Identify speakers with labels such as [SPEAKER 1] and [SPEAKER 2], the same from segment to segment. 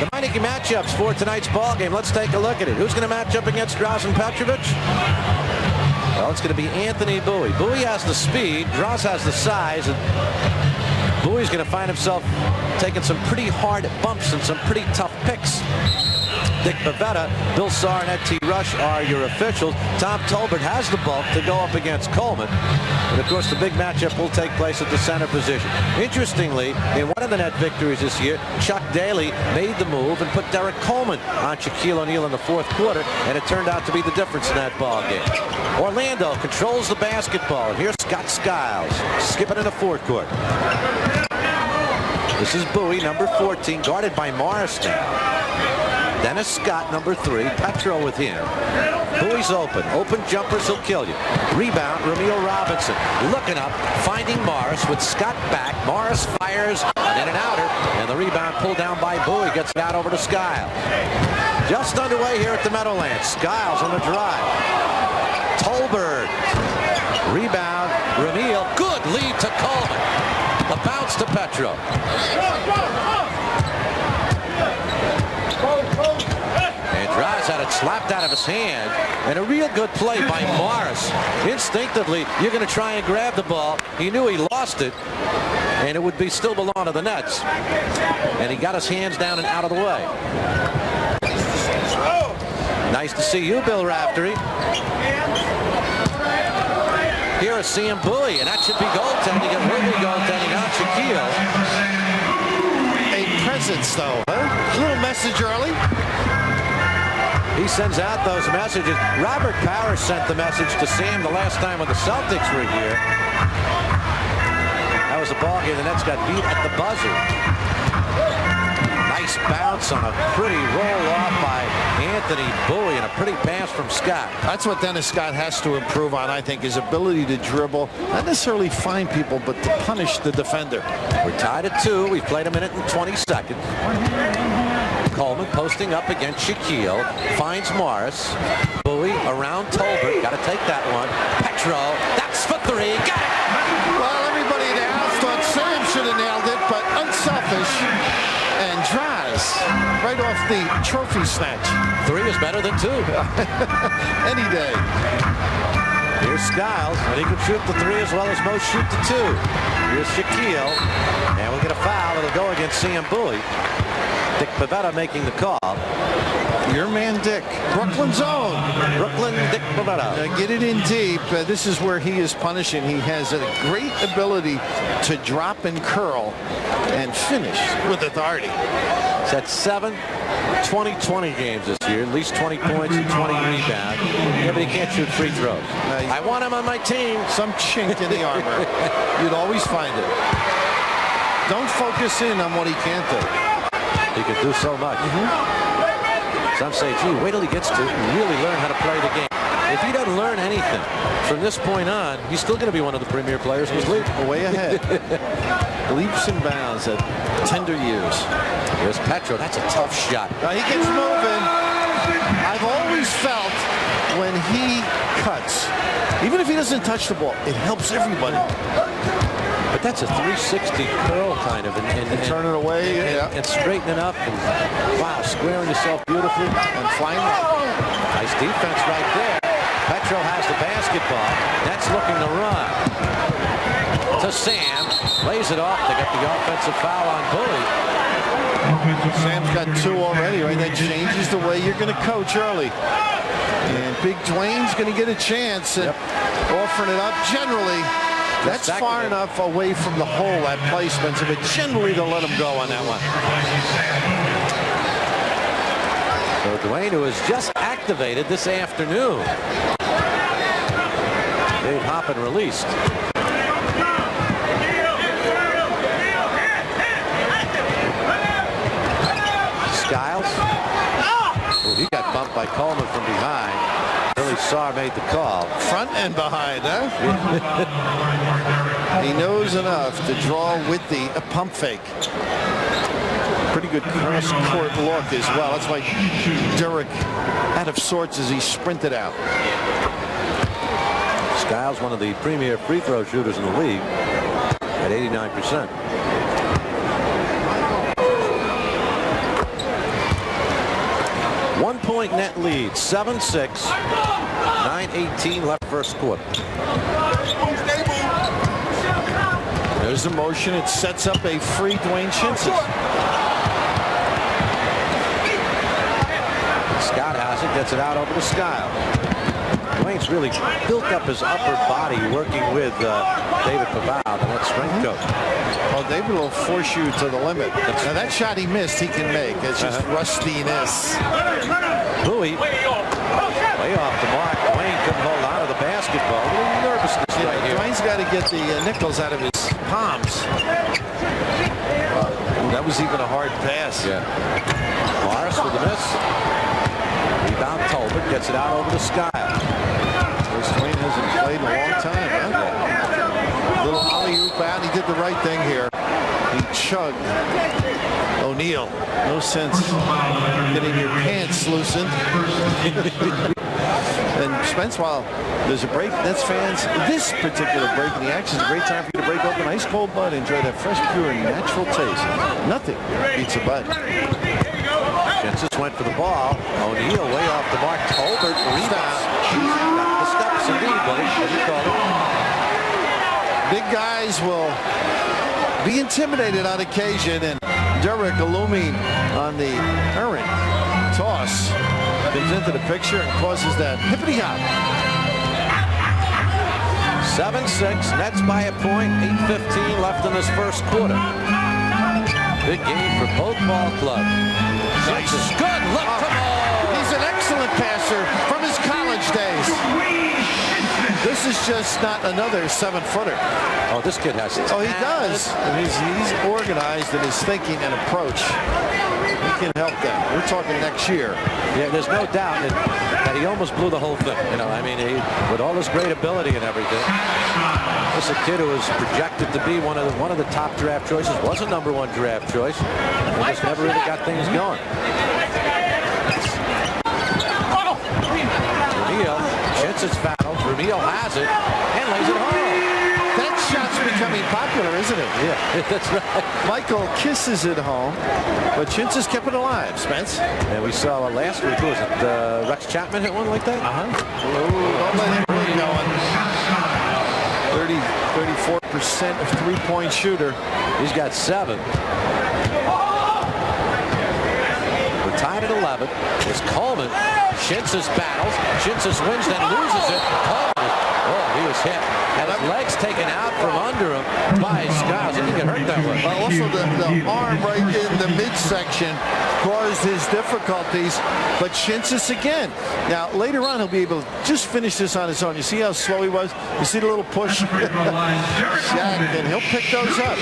[SPEAKER 1] The mighty matchups for tonight's ball game. Let's take a look at it. Who's going to match up against Drazen Petrovic? Well, it's going to be Anthony Bowie. Bowie has the speed. Drazen has the size. And Bowie's going to find himself taking some pretty hard bumps and some pretty tough picks. Dick Bavetta, Bill Saar, and Ed T. Rush are your officials. Tom Tolbert has the bulk to go up against Coleman. And, of course, the big matchup will take place at the center position. Interestingly, in one of the net victories this year, Chuck Daly made the move and put Derek Coleman on Shaquille O'Neal in the fourth quarter, and it turned out to be the difference in that ball game. Orlando controls the basketball, and here's Scott Skiles skipping in the forecourt. This is Bowie, number 14, guarded by Morris now. Dennis Scott, number 3. Petro with him. Bowie's open. Open jumpers will kill you. Rebound, Ramil Robinson. Looking up, finding Morris with Scott back. Morris fires, and in an outer. And the rebound pulled down by Bowie. Gets it out over to Skiles. Just underway here at the Meadowlands. Skiles on the drive. Tolbert. Rebound, Ramil. Good lead to Coleman. A bounce to Petro. Drazen had it slapped out of his hand, and a real good play by Morris. Instinctively, you're going to try and grab the ball. He knew he lost it, and it would be still belong to the Nets. And he got his hands down and out of the way. Nice to see you, Bill Raftery. Here is Sam Bowie, and that should be goaltending. It will be goaltending on Shaquille.
[SPEAKER 2] A presence, though, huh? A little message early.
[SPEAKER 1] He sends out those messages. Robert Powers sent the message to Sam the last time when the Celtics were here. That was a ball game. The Nets got beat at the buzzer. Nice bounce on a pretty roll off by Anthony Bowie and a pretty pass from Scott.
[SPEAKER 2] That's what Dennis Scott has to improve on, I think, his ability to dribble. Not necessarily find people, but to punish the defender.
[SPEAKER 1] We're tied at 2. We've played a minute and 20 seconds. Coleman posting up against Shaquille. Finds Morris. Bowie around Tolbert. Got to take that one. Petro. That's for 3. Got it!
[SPEAKER 2] Well, everybody in the house thought Sam should have nailed it, but unselfish. And Drazen right off the trophy snatch.
[SPEAKER 1] 3 is better than 2.
[SPEAKER 2] Any day.
[SPEAKER 1] Here's Skiles, and he can shoot the 3 as well as most shoot the 2. Here's Shaquille, and we'll get a foul. It'll go against Sam Bowie. Dick Bavetta making the call.
[SPEAKER 2] Your man Dick, Brooklyn's own.
[SPEAKER 1] Brooklyn, Dick Bavetta.
[SPEAKER 2] Get it in deep. This is where he is punishing. He has a great ability to drop and curl and finish with authority.
[SPEAKER 1] He's had 7 20-20 games this year, at least 20 points and 20 rebounds. Yeah, but he can't shoot free throws. I want him on my team.
[SPEAKER 2] Some chink in the armor. You'd always find it. Don't focus in on what he can't do.
[SPEAKER 1] He can do so much. Some say, gee, wait till he gets to really learn how to play the game. If he doesn't learn anything from this point on, he's still going to be one of the premier players in this league.
[SPEAKER 2] Way ahead. Leaps and bounds at tender years.
[SPEAKER 1] Here's Petro. That's a tough shot.
[SPEAKER 2] He gets moving. I've always felt when he cuts, even if he doesn't touch the ball, it helps everybody.
[SPEAKER 1] But that's a 360 curl kind of, and
[SPEAKER 2] turn it away,
[SPEAKER 1] and straightening up, and wow, squaring yourself beautifully
[SPEAKER 2] and flying up.
[SPEAKER 1] Nice defense right there. Petro has the basketball. That's looking to run. To Sam, lays it off. They got the offensive foul on Bowie.
[SPEAKER 2] Sam's got 2 already, right? That changes the way you're going to coach early. And Big Dwayne's going to get a chance at offering it up. Generally, that's far enough away from the hole, that placement, but generally they'll let him go on that one.
[SPEAKER 1] So Dwayne, who was just activated this afternoon. Dave Hoppin released. Skiles. Oh, he got bumped by Coleman from behind. Billy Saar made the call.
[SPEAKER 2] Front and behind, huh? He knows enough to draw with the pump fake. Pretty good cross-court look as well. That's why Derek out of sorts as he sprinted out.
[SPEAKER 1] Skiles, one of the premier free throw shooters in the league at 89%. 1-point net lead, 7-6, 9:18 left first quarter.
[SPEAKER 2] There's the motion. It sets up a free Dwayne Shinsis.
[SPEAKER 1] Scott has it, gets it out over to Skyle. Dwayne's really built up his upper body working with David Pavao, and that strength coach.
[SPEAKER 2] Well, David will force you to the limit. Now that shot he missed, he can make. It's just rustiness.
[SPEAKER 1] Bowie, way off the mark. Dwayne couldn't hold on to the basketball. A little nervousness right here.
[SPEAKER 2] Dwayne's got to get the nickels out of his palms. That was even a hard pass.
[SPEAKER 1] Yeah. Morris with the miss. Rebound Tolbert gets it out over to Skyle.
[SPEAKER 2] Dwayne hasn't played in a long time, huh? Yeah. Little alley-oop out. He did the right thing here. He chugged O'Neal. No sense getting your pants loosened. And Spence, while there's a break, Nets fans, this particular break in the action is a great time for you to break open ice cold bud and enjoy that fresh, pure, and natural taste. Nothing beats a bud.
[SPEAKER 1] Shinsis went for the ball. O'Neal way off the mark. Tolbert rebound. The steps indeed, buddy. What do you call it?
[SPEAKER 2] Big guys will be intimidated on occasion, and Derek illuming on the errant toss comes into the picture and causes that hippity hop.
[SPEAKER 1] 7-6, Nets by a point, 8:15 left in this first quarter. Big game for both ball clubs.
[SPEAKER 2] Nice.
[SPEAKER 1] Good look to Mo.
[SPEAKER 2] He's an excellent passer from his college days. This is just not another 7-footer.
[SPEAKER 1] Oh, this kid has it.
[SPEAKER 2] Oh, he does. And he's organized in his thinking and approach. He can help them. We're talking next year.
[SPEAKER 1] Yeah, there's no doubt that he almost blew the whole thing. You know, I mean, with all his great ability and everything. This is a kid who was projected to be one of the top draft choices. Was a #1 draft choice. And just never really got things going. O'Neal, Shinsis fouls. O'Neal has it and lays it home.
[SPEAKER 2] That shot's becoming popular, isn't it?
[SPEAKER 1] Yeah, that's right.
[SPEAKER 2] Michael kisses it home, but Shinsis kept it alive, Spence.
[SPEAKER 1] And we saw last week, was it Rex Chapman hit one like that?
[SPEAKER 2] Don't let him really going. 34% of three-point shooter.
[SPEAKER 1] He's got 7. We're tied at 11. It's Coleman. Shinsis battles. Shinsis wins, then loses it. Coleman. Oh, he was hit. And his legs taken out from under him by Skiles. He didn't get hurt that way.
[SPEAKER 2] Also, the arm right in the midsection caused his difficulties. But Shinsis again. Now, later on, he'll be able to just finish this on his own. You see how slow he was? You see the little push? Shaq, and he'll pick those up.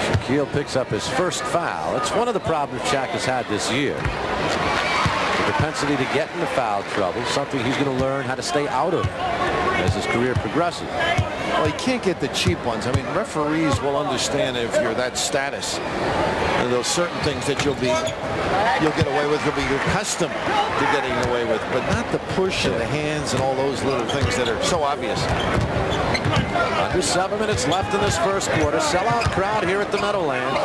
[SPEAKER 1] Shaquille picks up his first foul. It's one of the problems Shaq has had this year. The propensity to get into foul trouble, something he's going to learn how to stay out of as his career progresses.
[SPEAKER 2] Well, he can't get the cheap ones. I mean, referees will understand if you're that status. And there's certain things that you'll get away with, you'll be accustomed to getting away with, but not the push and the hands and all those little things that are so obvious.
[SPEAKER 1] Under 7 minutes left in this first quarter. Sellout crowd here at the Meadowlands.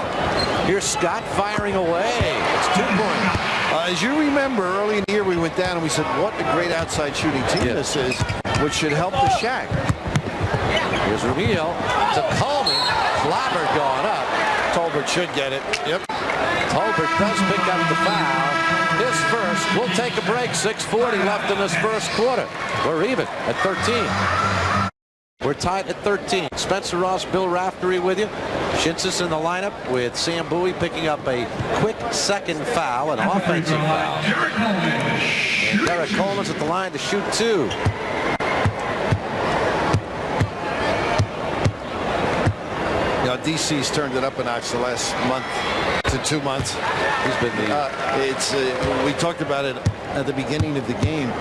[SPEAKER 1] Here's Scott firing away. It's 2-point.
[SPEAKER 2] As you remember, early in the year we went down and we said, what a great outside shooting team this is, which should help the Shaq.
[SPEAKER 1] Here's O'Neal to Coleman. Clobber going up.
[SPEAKER 2] Tolbert should get it. Yep.
[SPEAKER 1] Tolbert does pick up the foul. His first. We'll take a break. 6:40 left in this first quarter. We're even at 13. We're tied at 13. Spencer Ross, Bill Raftery with you. Shinsis in the lineup with Sam Bowie picking up a quick second foul, an offensive foul. And Derek Coleman's at the line to shoot 2.
[SPEAKER 2] You know, DC's turned it up a notch the last month to 2 months.
[SPEAKER 1] He's been the...
[SPEAKER 2] we talked about it at the beginning of the game.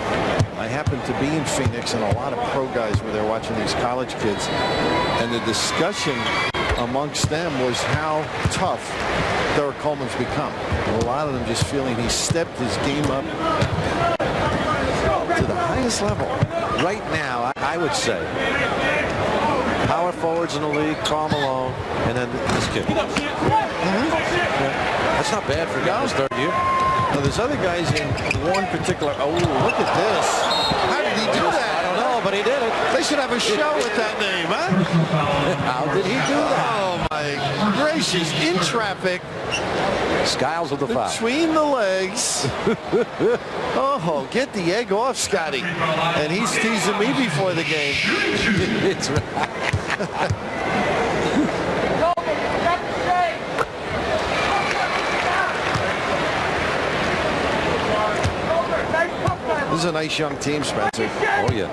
[SPEAKER 2] I happened to be in Phoenix, and a lot of pro guys were there watching these college kids. And the discussion amongst them was how tough Derek Coleman's become. A lot of them just feeling he stepped his game up to the highest level.
[SPEAKER 1] Right now, I would say power forwards in the league, Karl Malone, and then this kid. Yeah. That's not bad for a guy in his third year.
[SPEAKER 2] Now, there's other guys in one particular. Oh, look at this. How did he do that?
[SPEAKER 1] I don't know, but he did it.
[SPEAKER 2] They should have a show with that name, huh?
[SPEAKER 1] How did he do that?
[SPEAKER 2] Oh, my gracious. In traffic.
[SPEAKER 1] Skiles with the foul.
[SPEAKER 2] Between the legs. Oh, get the egg off, Scotty. And he's teasing me before the game.
[SPEAKER 1] It's right.
[SPEAKER 2] This is a nice young team, Spencer.
[SPEAKER 1] Oh, yeah.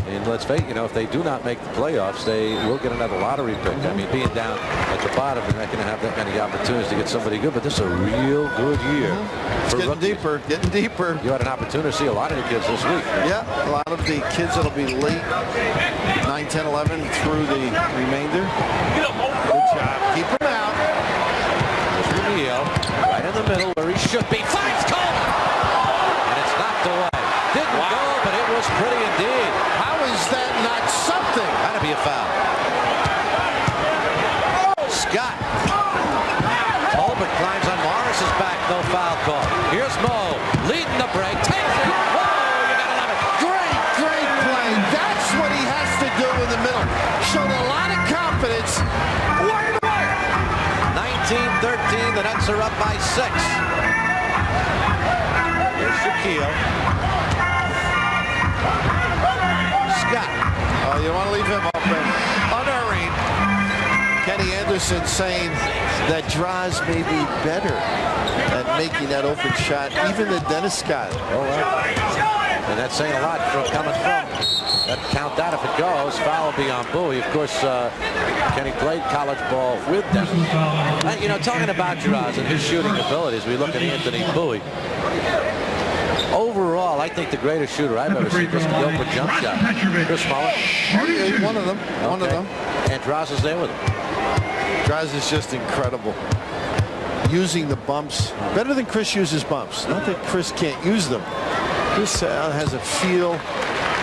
[SPEAKER 1] And let's face it, you know, if they do not make the playoffs, they will get another lottery pick. I mean, being down at the bottom, they're not going to have that many opportunities to get somebody good, but this is a real good year.
[SPEAKER 2] It's getting deeper, getting deeper.
[SPEAKER 1] You had an opportunity to see a lot of the kids this week.
[SPEAKER 2] Yeah, a lot of the kids that'll be late, 9, 10, 11 through the remainder. Good job. Keep them out.
[SPEAKER 1] There's O'Neal right in the middle where he should be. Finds Coleman! And it's knocked away. Didn't go, but it was pretty indeed.
[SPEAKER 2] How is that not something?
[SPEAKER 1] Had to be a foul. Scott. Tolbert climbs on Morris's back. No foul call. Here's Mo leading the break. Takes it. Whoa, you gotta love it.
[SPEAKER 2] Great, great play. That's what he has to do in the middle. Showed a lot of confidence. Wire to wire.
[SPEAKER 1] 19-13. The Nets are up by 6. Here's Shaquille. Scott.
[SPEAKER 2] Oh, you want to leave him open. Unerring. Kenny Anderson saying that Draws may be better at making that open shot, even than Dennis Scott.
[SPEAKER 1] All right. And that's saying a lot from coming from. That count that if it goes. Foul will be on Bowie. Of course, Kenny played college ball with them. You know, talking about Draws and his shooting abilities, we look at Anthony Bowie. Overall, I think the greatest shooter I've ever seen just the open jump shot. Chris Mullin.
[SPEAKER 2] One of them. Okay. One of them.
[SPEAKER 1] And Draws is there with him.
[SPEAKER 2] Draws is just incredible. Using the bumps. Better than Chris uses bumps. Not that Chris can't use them. Chris has a feel,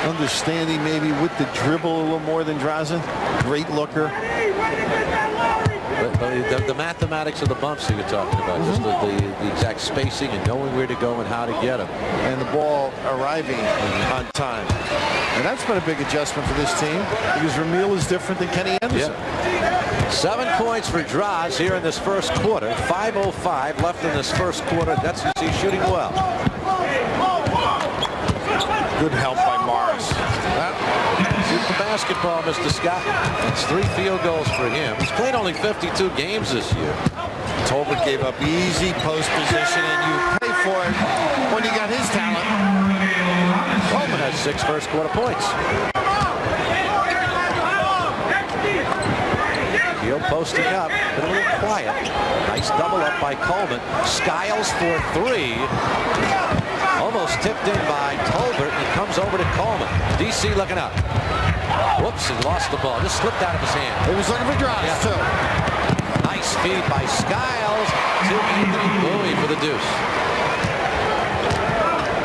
[SPEAKER 2] understanding maybe with the dribble a little more than Drazen. Great looker.
[SPEAKER 1] But the mathematics of the bumps that you're talking about, just the exact spacing and knowing where to go and how to get them.
[SPEAKER 2] And the ball arriving on time. And that's been a big adjustment for this team because Ramil is different than Kenny Anderson.
[SPEAKER 1] Yep. 7 points for Draws here in this first quarter. 5:05 left in this first quarter. That's he's shooting well.
[SPEAKER 2] Good help by Morris.
[SPEAKER 1] Shoot the basketball, Mr. Scott. It's 3 field goals for him. He's played only 52 games this year.
[SPEAKER 2] Tolbert gave up easy post position, and you pay for it when you got his talent.
[SPEAKER 1] Coleman has 6 first quarter points. Heel posting up, but a little quiet. Nice double up by Coleman. Skiles for 3. Almost tipped in by Tolbert, and it comes over to Coleman. DC looking up. Whoops, he lost the ball. Just slipped out of his hand.
[SPEAKER 2] He was looking for drives, too.
[SPEAKER 1] Nice feed by Skiles to Anthony Bowie for the deuce.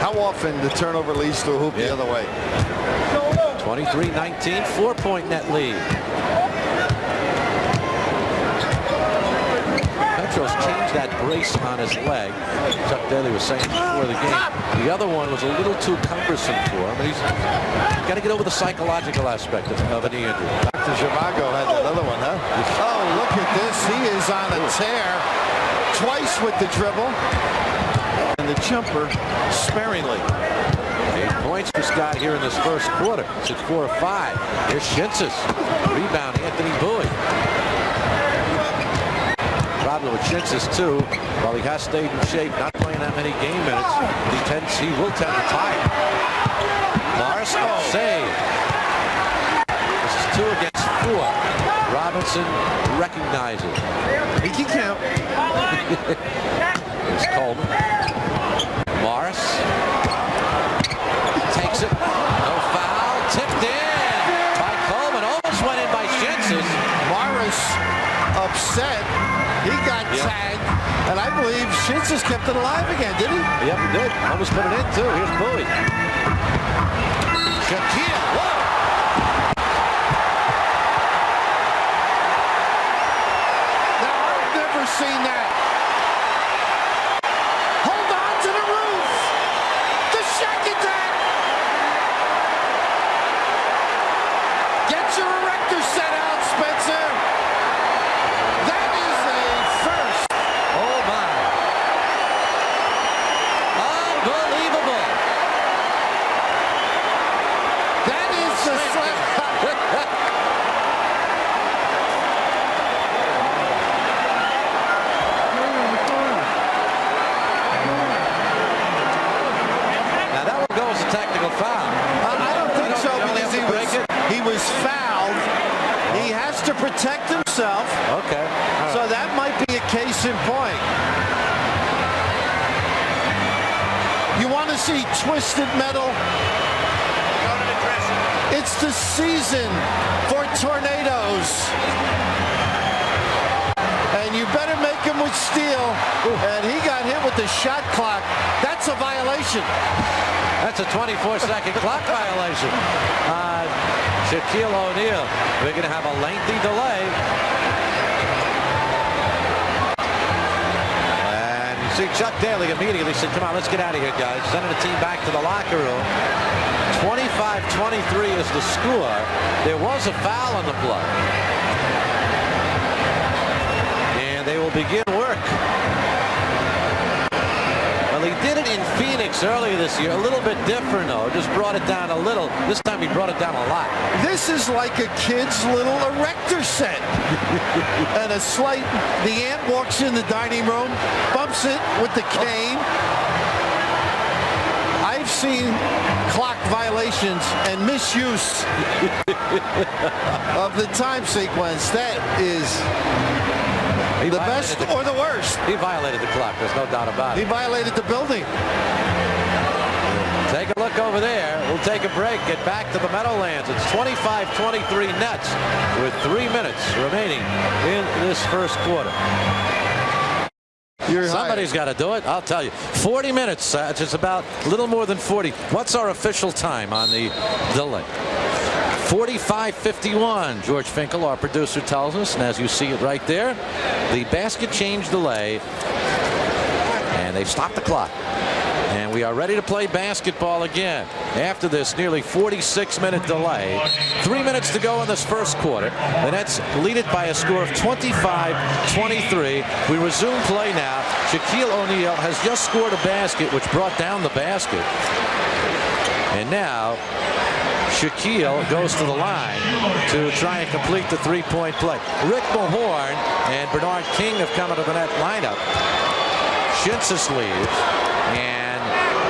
[SPEAKER 2] How often the turnover leads to a hoop the other way?
[SPEAKER 1] 23-19, 4-point net lead. Petro's changed that brace on his leg. Chuck Daly was saying before the game. The other one was a little too cumbersome for him. He's got to get over the psychological aspect of a knee injury.
[SPEAKER 2] Dr. Zhivago had another one, huh? Oh, look at this. He is on a tear. Twice with the dribble. And the jumper sparingly.
[SPEAKER 1] 8 points for Scott here in this first quarter. It's at 4 of 5. Here's Shinsis. Rebound, Anthony Bowie. Problem with Shinsis, too, while he has stayed in shape, not playing that many game minutes, he will tend to tire. Morris, save. This is 2 against 4. Robinson recognizes.
[SPEAKER 2] He can count.
[SPEAKER 1] It's Coleman. Morris takes it. No foul. Tipped in by Coleman. Almost went in by Shinsis.
[SPEAKER 2] Morris upset. He got tagged, and I believe Shinsis kept it alive again, did he?
[SPEAKER 1] Yep, he did. Almost put it in, too. Here's Bowie. Shaquille. Whoa!
[SPEAKER 2] never seen that. Hold on to the roof. The Shaq attack. Get your erector set out, Spencer. That is a first.
[SPEAKER 1] Oh, my. Unbelievable.
[SPEAKER 2] That is the slap.
[SPEAKER 1] Now, that one goes a technical foul.
[SPEAKER 2] I don't think so, because he was fouled. He has to protect himself.
[SPEAKER 1] Okay.
[SPEAKER 2] So that might be a case in point. You want to see twisted metal? It's the season for tornadoes. And you better make him with steel. And he got hit with the shot clock. That's a violation.
[SPEAKER 1] That's a 24-second clock violation. Shaquille O'Neal. We're going to have a lengthy delay. And you see Chuck Daly immediately said, come on, let's get out of here, guys. Sending the team back to the locker room. 25-23 is the score. There was a foul on the play. And they will begin work. Well, he did it in Phoenix earlier this year. A little bit different, though. Just brought it down a little. This time he brought it down a lot.
[SPEAKER 2] This is like a kid's little erector set. And the ant walks in the dining room, bumps it with the cane. I've seen clock violations and misuse of the time sequence. That is the best or the worst.
[SPEAKER 1] He violated the clock. There's no doubt about it.
[SPEAKER 2] He violated the building.
[SPEAKER 1] Take a look over there. We'll take a break. Get back to the Meadowlands. It's 25-23 Nets with 3 minutes remaining in this first quarter. Somebody's got to do it. I'll tell you. 40 minutes. It's just about a little more than 40. What's our official time on the delay? 45:51. George Finkel, our producer, tells us, and as you see it right there, the basket change delay, and they've stopped the clock. And we are ready to play basketball again after this nearly 46-minute delay. 3 minutes to go in this first quarter. The Nets lead it by a score of 25-23. We resume play now. Shaquille O'Neal has just scored a basket, which brought down the basket. And now Shaquille goes to the line to try and complete the three-point play. Rick Mahorn and Bernard King have come into the net lineup. Shinsis leaves, and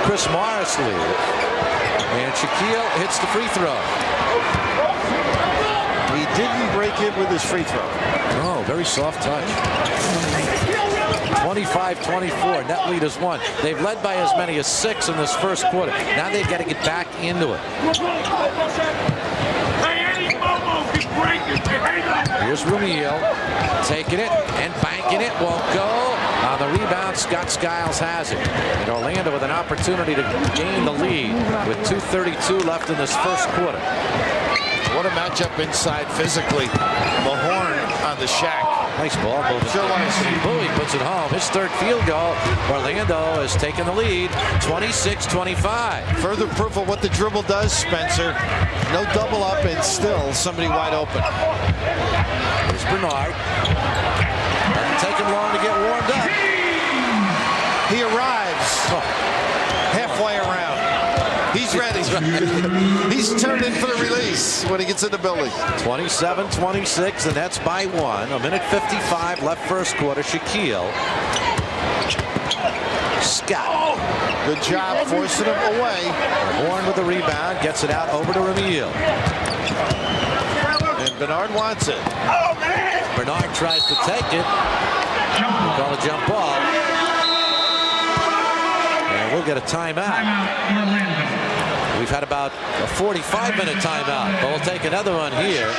[SPEAKER 1] Chris Morris leaves, and Shaquille hits the free throw.
[SPEAKER 2] He didn't break it with his free throw.
[SPEAKER 1] Oh, very soft touch. 25-24. Net lead is 1. They've led by as many as 6 in this first quarter. Now they've got to get back into it. Here's O'Neal taking it and banking it. Won't go. On the rebound, Scott Skiles has it. And Orlando with an opportunity to gain the lead with 2:32 left in this first quarter.
[SPEAKER 2] What a matchup inside physically. Mahorn on the Shaq.
[SPEAKER 1] Nice ball movement.
[SPEAKER 2] Sure want to see.
[SPEAKER 1] Bowie puts it home. His third field goal. Orlando has taken the lead, 26-25.
[SPEAKER 2] Further proof of what the dribble does, Spencer. No double up and still somebody wide open.
[SPEAKER 1] Here's Bernard. Doesn't take him long to get warmed up.
[SPEAKER 2] He arrives halfway around. He's ready. He's turned in for the release when he gets in the building.
[SPEAKER 1] 27-26, the Nets by 1. A minute 55 left first quarter. Shaquille. Scott.
[SPEAKER 2] Good job forcing him away.
[SPEAKER 1] Horn with the rebound. Gets it out over to O'Neal.
[SPEAKER 2] And Bernard wants it.
[SPEAKER 1] Bernard tries to take it. We'll call a jump ball. And we'll get a timeout. We've had about a 45-minute timeout, but we'll take another one here.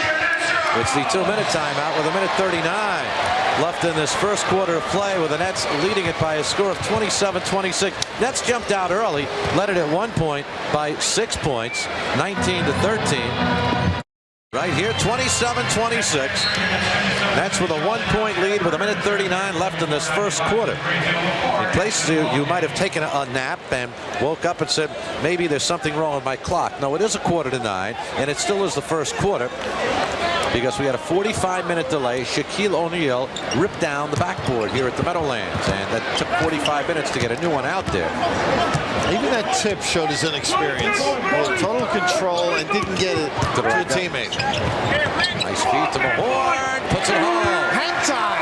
[SPEAKER 1] It's the 2-minute timeout with a minute 39 left in this first quarter of play, with the Nets leading it by a score of 27-26. Nets jumped out early, led it at one point by 6 points, 19-13. Right here, 27-26. That's with a 1-point lead with 1:39 left in this first quarter. In places you might have taken a nap and woke up and said, maybe there's something wrong with my clock. No, it is 8:45, and it still is the first quarter because we had a 45-minute delay. Shaquille O'Neal ripped down the backboard here at the Meadowlands, and that took 45 minutes to get a new one out there.
[SPEAKER 2] Even that tip showed his inexperience. Total control and didn't get it to a teammate.
[SPEAKER 1] Nice feed to Mahorn. Puts it home.
[SPEAKER 2] Hang time.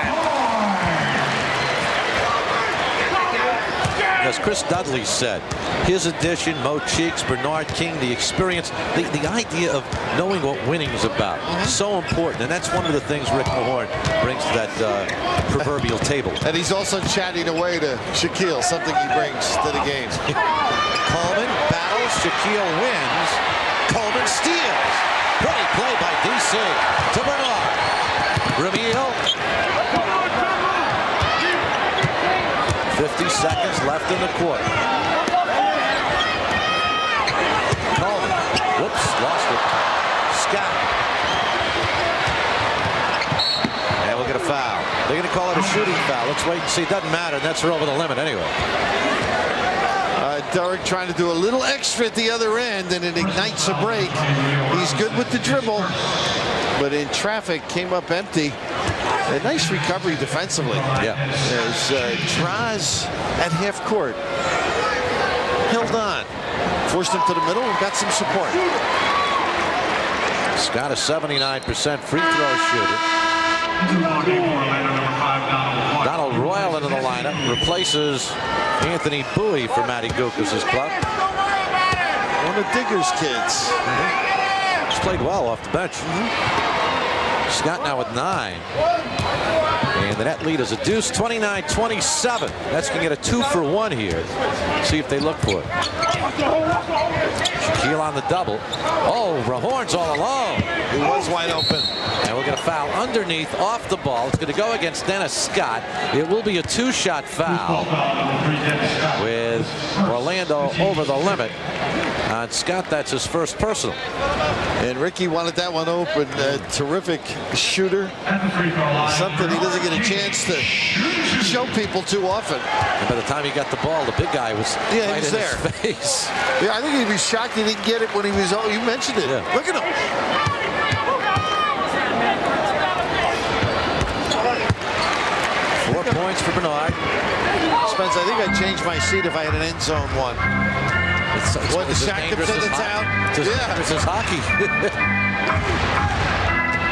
[SPEAKER 1] As Chris Dudley said, his addition, Mo Cheeks, Bernard King, the experience, the idea of knowing what winning is about, so important. And that's one of the things Rick Mahorn brings to that proverbial table.
[SPEAKER 2] And he's also chatting away to Shaquille, something he brings to the game.
[SPEAKER 1] Coleman battles. Shaquille wins. Coleman steals. Great play by DC to Bernard. Ramil. 50 seconds left in the quarter. Coleman. Whoops, lost it. Scott. And we'll get a foul. They're going to call it a shooting foul. Let's wait and see. It doesn't matter. That's over the limit anyway.
[SPEAKER 2] Derek trying to do a little extra at the other end, and it ignites a break. He's good with the dribble, but in traffic came up empty. A nice recovery defensively.
[SPEAKER 1] Yeah.
[SPEAKER 2] As Draz at half court held on, forced him to the middle, and got some support.
[SPEAKER 1] Scott, a 79% free throw shooter. Donald Royal into the lineup, replaces Anthony Bowie for Matty Gukas' club.
[SPEAKER 2] One of Digger's kids.
[SPEAKER 1] He's played well off the bench. Scott now with 9. And the net lead is a deuce, 29-27. That's going to get a 2-for-1 here. See if they look for it. Shaquille on the double. Oh, Rahorn's all alone.
[SPEAKER 2] He was wide open.
[SPEAKER 1] And we'll get a foul underneath off the ball. It's going to go against Dennis Scott. It will be a 2-shot foul with Orlando over the limit. On Scott, that's his first personal.
[SPEAKER 2] And Ricky wanted that one open. Terrific shooter. Something he doesn't get a chance to show people too often.
[SPEAKER 1] And by the time he got the ball, the big guy was right in his face.
[SPEAKER 2] Yeah, I think he'd be shocked he didn't get it when he was. Oh, you mentioned it. Yeah. Look at him.
[SPEAKER 1] 4 points for Bernard.
[SPEAKER 2] Spence, I think I'd change my seat if I had an end zone one.
[SPEAKER 1] It's
[SPEAKER 2] what the Shaq comes into town?
[SPEAKER 1] This is hockey.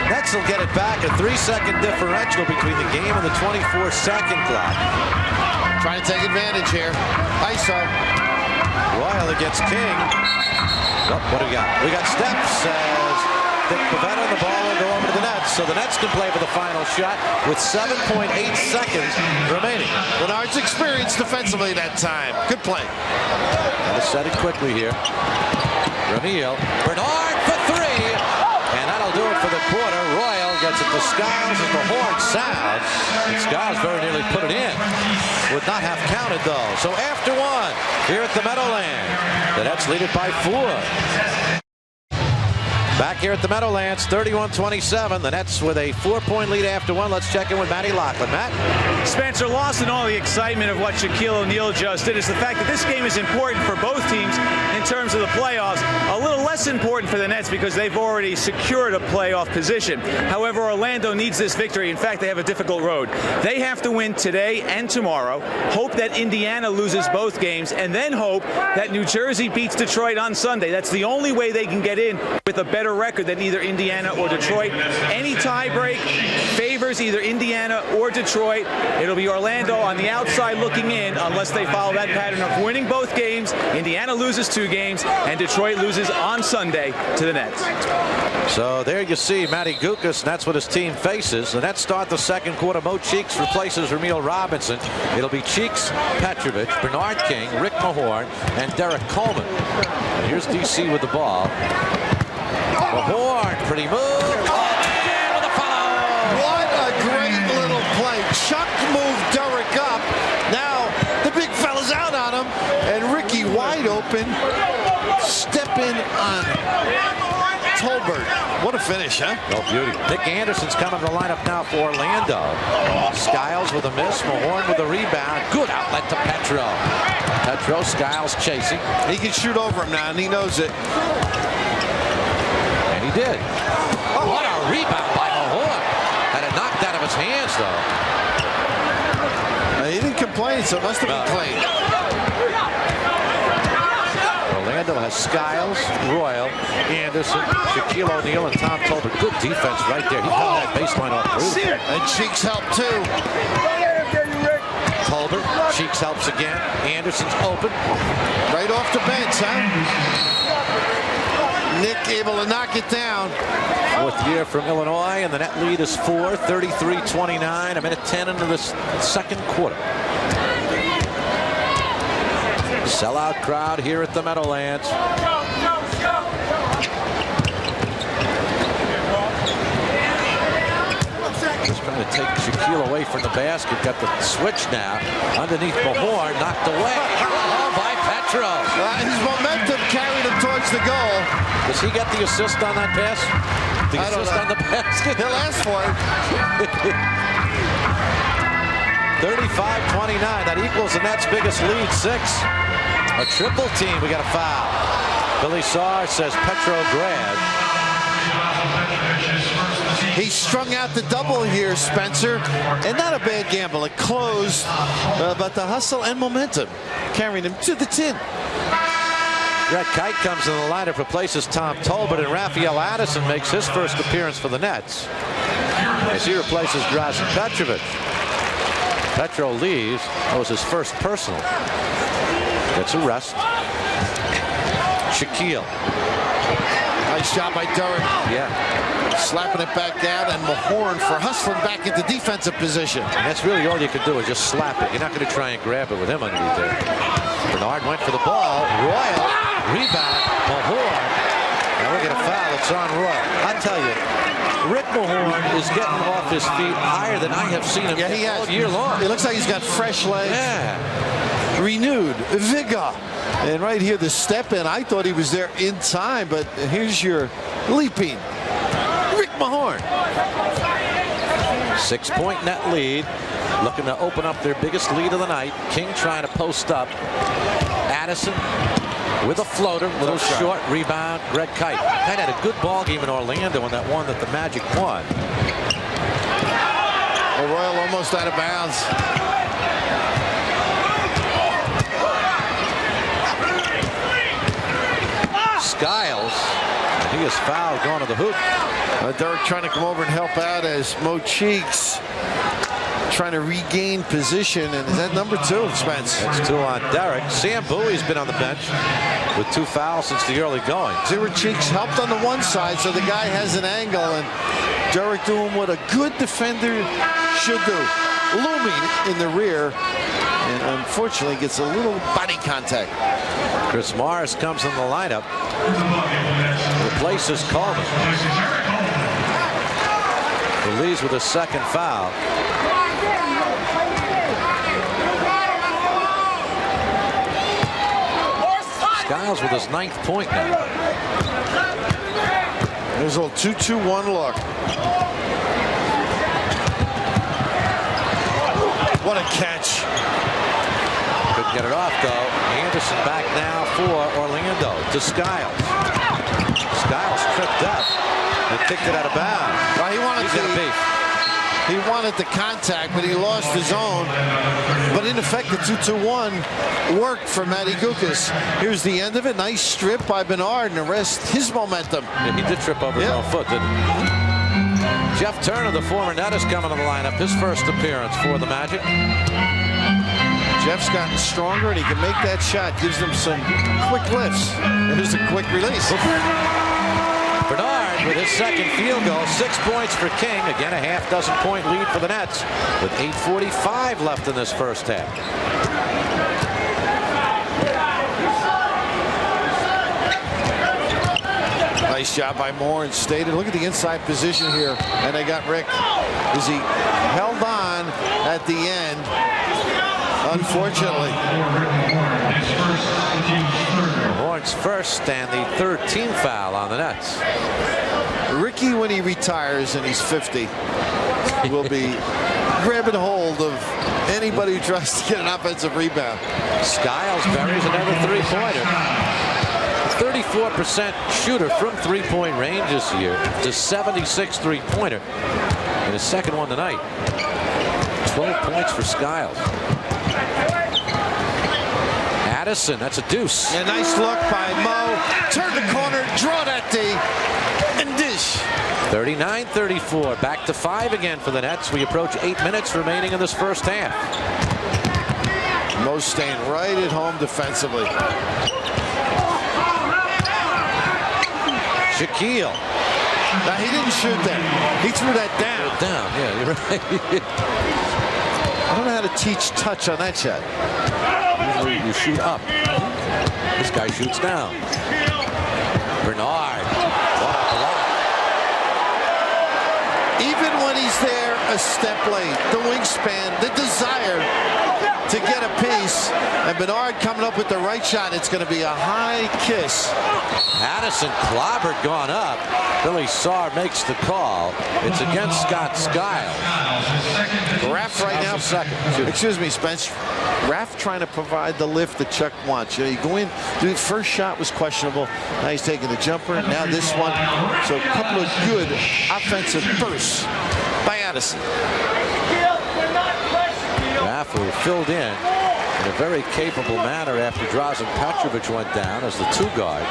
[SPEAKER 1] Nets will get it back. A 3-second differential between the game and the 24-second clock.
[SPEAKER 2] Trying to take advantage here. ISO.
[SPEAKER 1] Royal against King. Oh, what do we got? We got steps as Dick Pavetta, and the ball will go over to the Nets. So the Nets can play for the final shot with 7.8 seconds remaining.
[SPEAKER 2] Bernard's experienced defensively that time. Good play.
[SPEAKER 1] Got to set it quickly here. Ramil. Bernard for 3. And that'll do it for the quarter. Royal gets it to Skiles as the horn sounds. And Skiles very nearly put it in. Would not have counted, though. So after 1 here at the Meadowlands, the Nets lead it by 4. Back here at the Meadowlands, 31-27. The Nets with a 4-point lead after 1. Let's check in with Matty Loughlin. Matt?
[SPEAKER 3] Spencer, lost in all the excitement of what Shaquille O'Neal just did is the fact that this game is important for both teams in terms of the playoffs. A little less important for the Nets because they've already secured a playoff position. However, Orlando needs this victory. In fact, they have a difficult road. They have to win today and tomorrow, hope that Indiana loses both games, and then hope that New Jersey beats Detroit on Sunday. That's the only way they can get in with a better record than either Indiana or Detroit. Any tiebreak favors either Indiana or Detroit. It'll be Orlando on the outside looking in unless they follow that pattern of winning both games. Indiana loses 2 games and Detroit loses on Sunday to the Nets.
[SPEAKER 1] So there you see Matty Gukas, and that's what his team faces. The Nets start the second quarter. Mo Cheeks replaces Ramil Robinson. It'll be Cheeks, Petrovic, Bernard King, Rick Mahorn, and Derek Coleman. And here's DC with the ball. Mahorn, pretty move. Oh, with a follow.
[SPEAKER 2] What a great little play. Chuck moved Derek up. Now the big fella's out on him, and Ricky wide open. Step in on Tolbert. What a finish, huh?
[SPEAKER 1] Oh, beauty. Nick Anderson's coming to the lineup now for Orlando. Skiles with a miss. Mahorn with a rebound. Good outlet to Petro. Petro, Skiles chasing.
[SPEAKER 2] He can shoot over him now, and he knows it.
[SPEAKER 1] And he did. Oh, what a rebound by Mahorn. Had it knocked out of his hands, though.
[SPEAKER 2] He didn't complain, so it must have been clean.
[SPEAKER 1] Orlando has Skiles, Royal, Anderson, Shaquille O'Neal, and Tom Tolbert. Good defense right there. He cut that baseline off through.
[SPEAKER 2] And Cheeks helped too.
[SPEAKER 1] Tolbert, Cheeks helps again. Anderson's open.
[SPEAKER 2] Right off the bench, huh? Nick able to knock it down.
[SPEAKER 1] Fourth year from Illinois, and the net lead is 4, 33-29. A minute 10 into this second quarter. Sellout crowd here at the Meadowlands. Just trying to take Shaquille away from the basket. Got the switch now. Underneath Mahorn, knocked away. Oh, by Petro.
[SPEAKER 2] His momentum carried him towards the goal.
[SPEAKER 1] Does he get the assist on that pass? The assist on the basket?
[SPEAKER 2] He'll ask for it.
[SPEAKER 1] 35-29. That equals the Nets' biggest lead, 6. A triple team. We got a foul. Billy Sarr says Petro grabbed.
[SPEAKER 2] He strung out the double here, Spencer, and not a bad gamble. It closed, but the hustle and momentum carrying him to the tin.
[SPEAKER 1] Greg Kite comes in the lineup, replaces Tom Tolbert, and Raphael Addison makes his first appearance for the Nets as he replaces Drazen Petrovic. Petro leaves. That was his first personal. Gets a rest. Shaquille.
[SPEAKER 2] Nice job by Derek.
[SPEAKER 1] Yeah.
[SPEAKER 2] Slapping it back down, and Mahorn for hustling back into defensive position.
[SPEAKER 1] And that's really all you can do is just slap it. You're not going to try and grab it with him underneath there. Bernard went for the ball. Royal. Rebound. Mahorn. Now we get a foul. It's on Royal. I tell you, Rick Mahorn is getting off his feet higher than I have seen him all year long.
[SPEAKER 2] It looks like he's got fresh legs.
[SPEAKER 1] Yeah.
[SPEAKER 2] Renewed vigor. And right here, the step in, I thought he was there in time, but here's your leaping Rick Mahorn.
[SPEAKER 1] 6-point net lead. Looking to open up their biggest lead of the night. King trying to post up. Addison with a floater. Little short rebound. Greg Kite. Kite had a good ball game in Orlando in that one that the Magic won.
[SPEAKER 2] Royal almost out of bounds.
[SPEAKER 1] Skiles, he is fouled going to the hoop.
[SPEAKER 2] Derek trying to come over and help out as Mo Cheeks trying to regain position. And is that number 2, Spence?
[SPEAKER 1] That's 2 on Derek. Sam Bowie's been on the bench with 2 fouls since the early going.
[SPEAKER 2] Zero Cheeks helped on the one side, so the guy has an angle, and Derek doing what a good defender should do. Looming in the rear, and unfortunately gets a little body contact.
[SPEAKER 1] Chris Morris comes in the lineup. Replaces Coleman. He leads with a second foul. Skiles with his 9th point now.
[SPEAKER 2] There's a little 2-2-1 look. What a catch.
[SPEAKER 1] Couldn't get it off, though. Anderson back now for Orlando to Skiles. Skiles tripped up and kicked it out of bounds.
[SPEAKER 2] Well, he wanted the contact, but he lost his own. But in effect, the 2-2-1 worked for Matty Gukas. Here's the end of it. Nice strip by Bernard and arrest his momentum.
[SPEAKER 1] Yeah, he did trip over his own foot, didn't he? Jeff Turner, the former net, is coming to the lineup. His first appearance for the Magic.
[SPEAKER 2] Jeff's gotten stronger, and he can make that shot. Gives them some quick lifts. Here's a quick release.
[SPEAKER 1] Bernard with his second field goal. 6 points for King. Again, a half-dozen-point lead for the Nets with 8:45 left in this first half.
[SPEAKER 2] Nice job by Moore and Staten. Look at the inside position here. And they got Rick as he held on at the end. Unfortunately.
[SPEAKER 1] Horn points first and the third team foul on the Nets.
[SPEAKER 2] Ricky, when he retires and he's 50, will be grabbing hold of anybody who tries to get an offensive rebound.
[SPEAKER 1] Skiles buries another three-pointer. 34% shooter from three-point range this year. It's a 76 three-pointer in his second one tonight. 12 points for Skiles. Addison, that's a deuce.
[SPEAKER 2] A nice look by Mo. Turn the corner, draw that D, and dish.
[SPEAKER 1] 39-34. Back to 5 again for the Nets. We approach 8 minutes remaining in this first half.
[SPEAKER 2] Mo staying right at home defensively.
[SPEAKER 1] Shaquille.
[SPEAKER 2] Now, he didn't shoot that. He threw that down.
[SPEAKER 1] Yeah, you're right.
[SPEAKER 2] I don't know how to teach touch on that shot.
[SPEAKER 1] Usually you shoot up. This guy shoots down. Bernard.
[SPEAKER 2] Even when he's there a step late, the wingspan, the desire to get a piece, and Bernard coming up with the right shot, it's going to be a high kiss.
[SPEAKER 1] Addison clobbered, gone up. Billy Sarr makes the call. It's against Scott Skiles.
[SPEAKER 2] Raff right now, excuse me, Spence. Raff trying to provide the lift that Chuck wants. You know, you go in, the first shot was questionable. Now he's taking the jumper. Now this one. So a couple of good offensive bursts by Addison.
[SPEAKER 1] Raff who filled in a very capable manner after Drazen Petrovic went down as the two guard.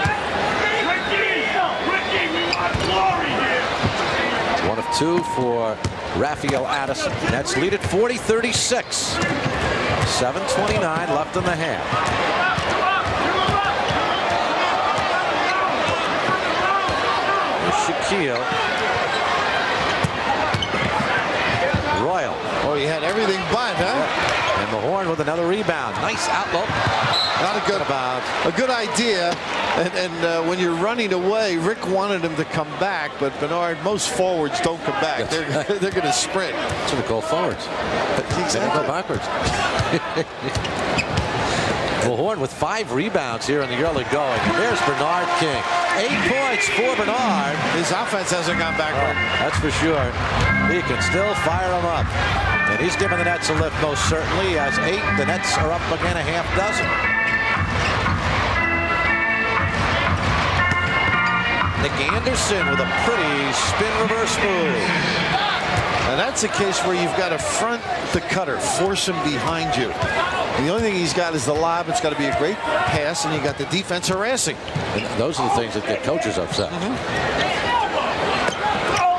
[SPEAKER 1] 1 of 2 for Raphael Addison. Nets lead at 40-36. 7:29 left in the half. Shaquille. Royal.
[SPEAKER 2] Oh, he had everything but, huh?
[SPEAKER 1] Yeah. And Mahorn with another rebound. Nice outlook.
[SPEAKER 2] Not a good idea. And when you're running away, Rick wanted him to come back, but Bernard, most forwards don't come back. They're going to sprint.
[SPEAKER 1] That's what they call forwards. They don't go backwards. Mahorn with 5 rebounds here in the early going. There's Bernard King. 8 points for Bernard.
[SPEAKER 2] His offense hasn't gone backward.
[SPEAKER 1] That's for sure. He can still fire them up. And he's giving the Nets a lift most certainly. He has 8. The Nets are up again a half dozen. Nick Anderson with a pretty spin reverse move.
[SPEAKER 2] And that's a case where you've got to front the cutter, force him behind you. And the only thing he's got is the lob. It's got to be a great pass, and you got the defense harassing.
[SPEAKER 1] And those are the things that get coaches upset.